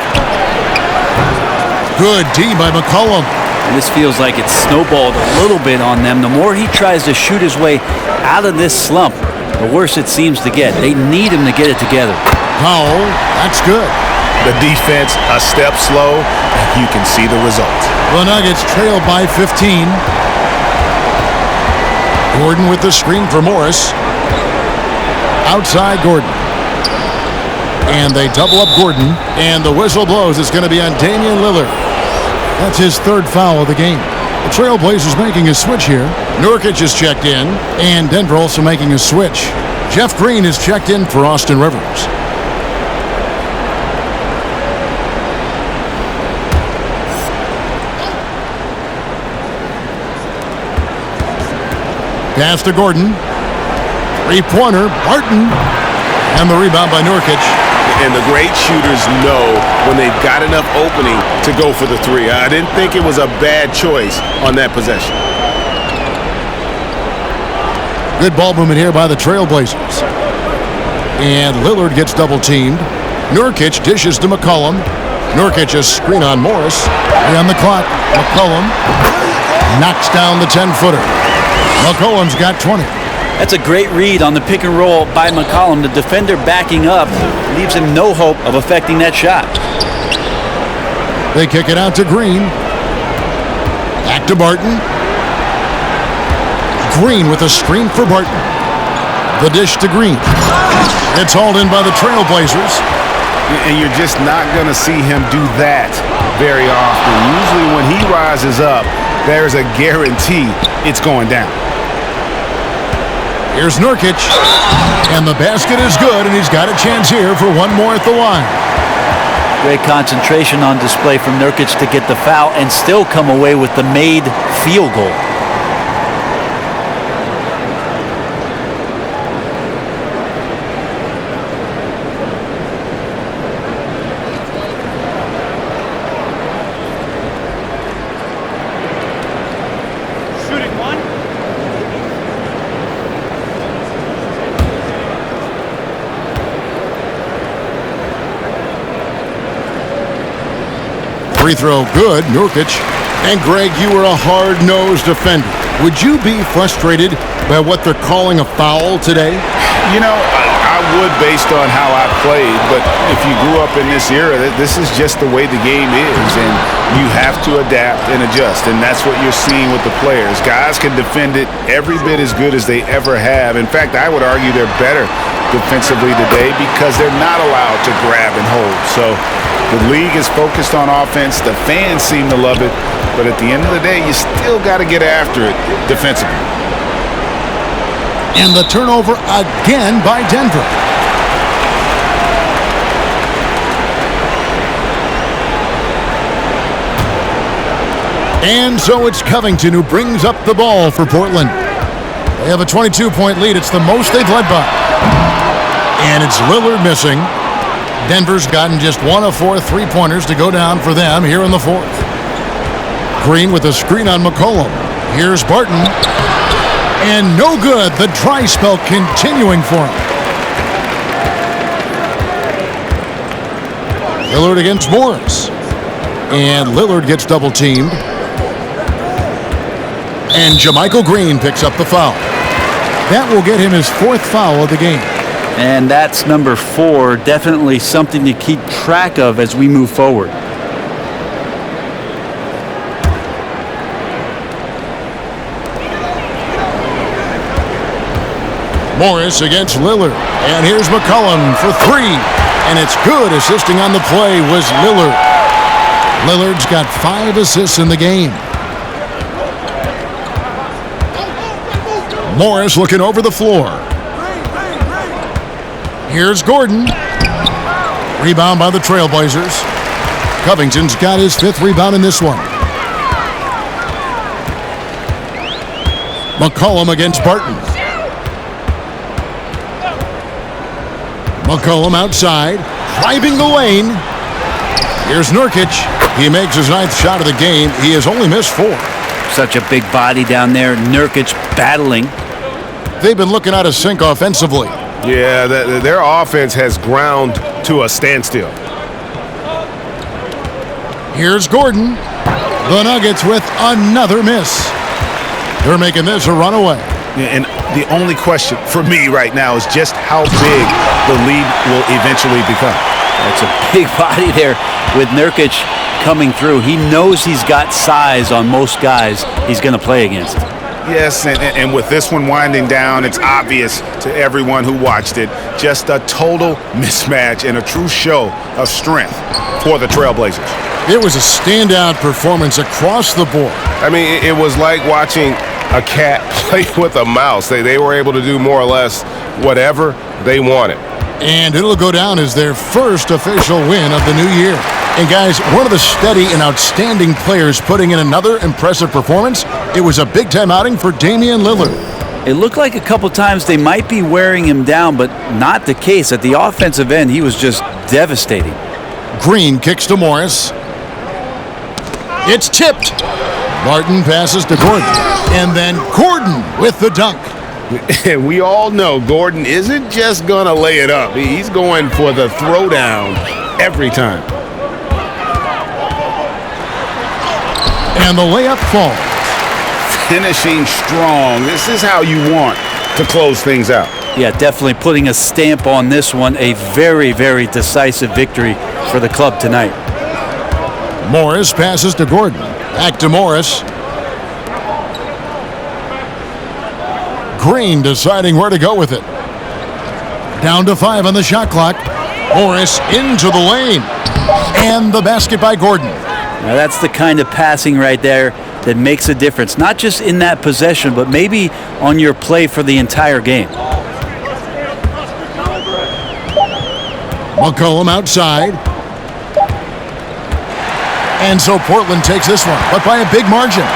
Good D by McCollum. And this feels like it's snowballed a little bit on them. The more he tries to shoot his way out of this slump, the worse it seems to get. They need him to get it together. Powell, that's good. The defense a step slow, and you can see the result. The Nuggets trail by 15. Gordon with the screen for Morris. Outside Gordon. And they double up Gordon, and the whistle blows. It's going to be on Damian Lillard. That's his third foul of the game. The Trailblazers making a switch here. Nurkic is checked in, and Denver also making a switch. Jeff Green is checked in for Austin Rivers. Pass to Gordon. Three-pointer, Barton. And the rebound by Nurkic. And the great shooters know when they've got enough opening to go for the three. I didn't think it was a bad choice on that possession. Good ball movement here by the Trailblazers. And Lillard gets double-teamed. Nurkic dishes to McCollum. Nurkic a screen on Morris. On the clock, McCollum knocks down the 10-footer. McCollum's got 20. That's a great read on the pick and roll by McCollum. The defender backing up leaves him no hope of affecting that shot. They kick it out to Green. Back to Barton. Green with a screen for Barton. The dish to Green. It's hauled in by the Trailblazers. And you're just not going to see him do that very often. Usually when he rises up, there's a guarantee it's going down. Here's Nurkic, and the basket is good, and he's got a chance here for one more at the line. Great concentration on display from Nurkic to get the foul and still come away with the made field goal. Free throw good, Nurkic. And Greg, you were a hard-nosed defender. Would you be frustrated by what they're calling a foul today? You know, I would based on how I played, but if you grew up in this era, this is just the way the game is, and you have to adapt and adjust, and that's what you're seeing with the players. Guys can defend it every bit as good as they ever have. In fact, I would argue they're better defensively today because they're not allowed to grab and hold. So the league is focused on offense. The fans seem to love it, but at the end of the day, you still got to get after it defensively. And the turnover again by Denver. And so it's Covington who brings up the ball for Portland. They have a 22-point lead. It's the most they've led by. And it's Lillard missing. Denver's gotten just one of 4 three-pointers to go down for them here in the fourth. Green with a screen on McCollum. Here's Barton. And no good. The dry spell continuing for him. Lillard against Morris. And Lillard gets double-teamed. And JaMychal Green picks up the foul. That will get him his 4th foul of the game. And that's number 4. Definitely something to keep track of as we move forward. Morris against Lillard. And here's McCollum for 3. And it's good. Assisting on the play was Lillard. Lillard's got 5 assists in the game. Morris looking over the floor. Here's Gordon. Rebound by the Trailblazers. Covington's got his 5th rebound in this one. McCollum against Barton. McCollum outside, driving the lane. Here's Nurkic. He makes his 9th shot of the game. He has only missed 4. Such a big body down there. Nurkic battling. They've been looking out of sync offensively. Yeah, their offense has ground to a standstill. Here's Gordon. The Nuggets with another miss. They're making this a runaway. And the only question for me right now is just how big the lead will eventually become. That's a big body there with Nurkic coming through. He knows he's got size on most guys he's going to play against. Yes, and with this one winding down, it's obvious to everyone who watched it, just a total mismatch and a true show of strength for the Trailblazers. It was a standout performance across the board. I mean, it was like watching a cat play with a mouse. They were able to do more or less whatever they wanted. And it'll go down as their first official win of the new year. And guys, one of the steady and outstanding players putting in another impressive performance. It was a big-time outing for Damian Lillard. It looked like a couple times they might be wearing him down, but not the case. At the offensive end, he was just devastating. Green kicks to Morris. It's tipped. Martin passes to Gordon. And then Gordon with the dunk. And we all know Gordon isn't just going to lay it up. He's going for the throwdown every time. And the layup falls. Finishing strong. This is how you want to close things out. Yeah, definitely putting a stamp on this one. A very, very decisive victory for the club tonight. Morris passes to Gordon. Back to Morris. Green deciding where to go with it. Down to 5 on the shot clock. Morris into the lane. And the basket by Gordon. Now that's the kind of passing right there that makes a difference. Not just in that possession, but maybe on your play for the entire game. McCollum outside. And so Portland takes this one, but by a big margin.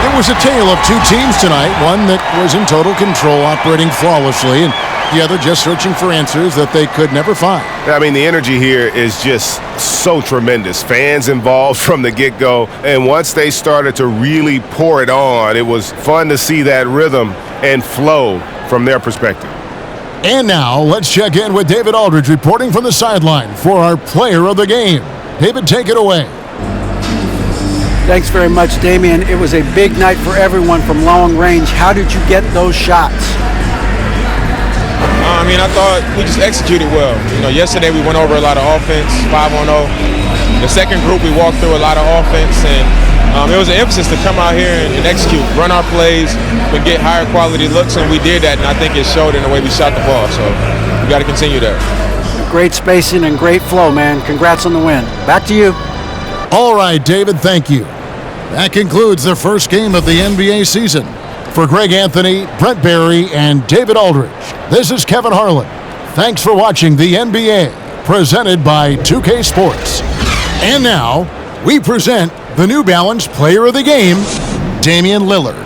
It was a tale of two teams tonight, one that was in total control, operating flawlessly, and the other just searching for answers that they could never find. I mean, the energy here is just so tremendous. Fans involved from the get-go, and once they started to really pour it on, it was fun to see that rhythm and flow from their perspective. And now, let's check in with David Aldridge reporting from the sideline for our player of the game. David, take it away. Thanks very much, Damian. It was a big night for everyone from long range. How did you get those shots? I thought we just executed well. Yesterday we went over a lot of offense, 5-on-0. The second group we walked through a lot of offense, and it was an emphasis to come out here and execute, run our plays, but get higher quality looks, and we did that, and I think it showed in the way we shot the ball. So we got to continue that. Great spacing and great flow, man. Congrats on the win. Back to you. All right, David, thank you. That concludes the first game of the NBA season. For Greg Anthony, Brent Barry, and David Aldridge, this is Kevin Harlan. Thanks for watching the NBA, presented by 2K Sports. And now, we present the New Balance Player of the Game, Damian Lillard.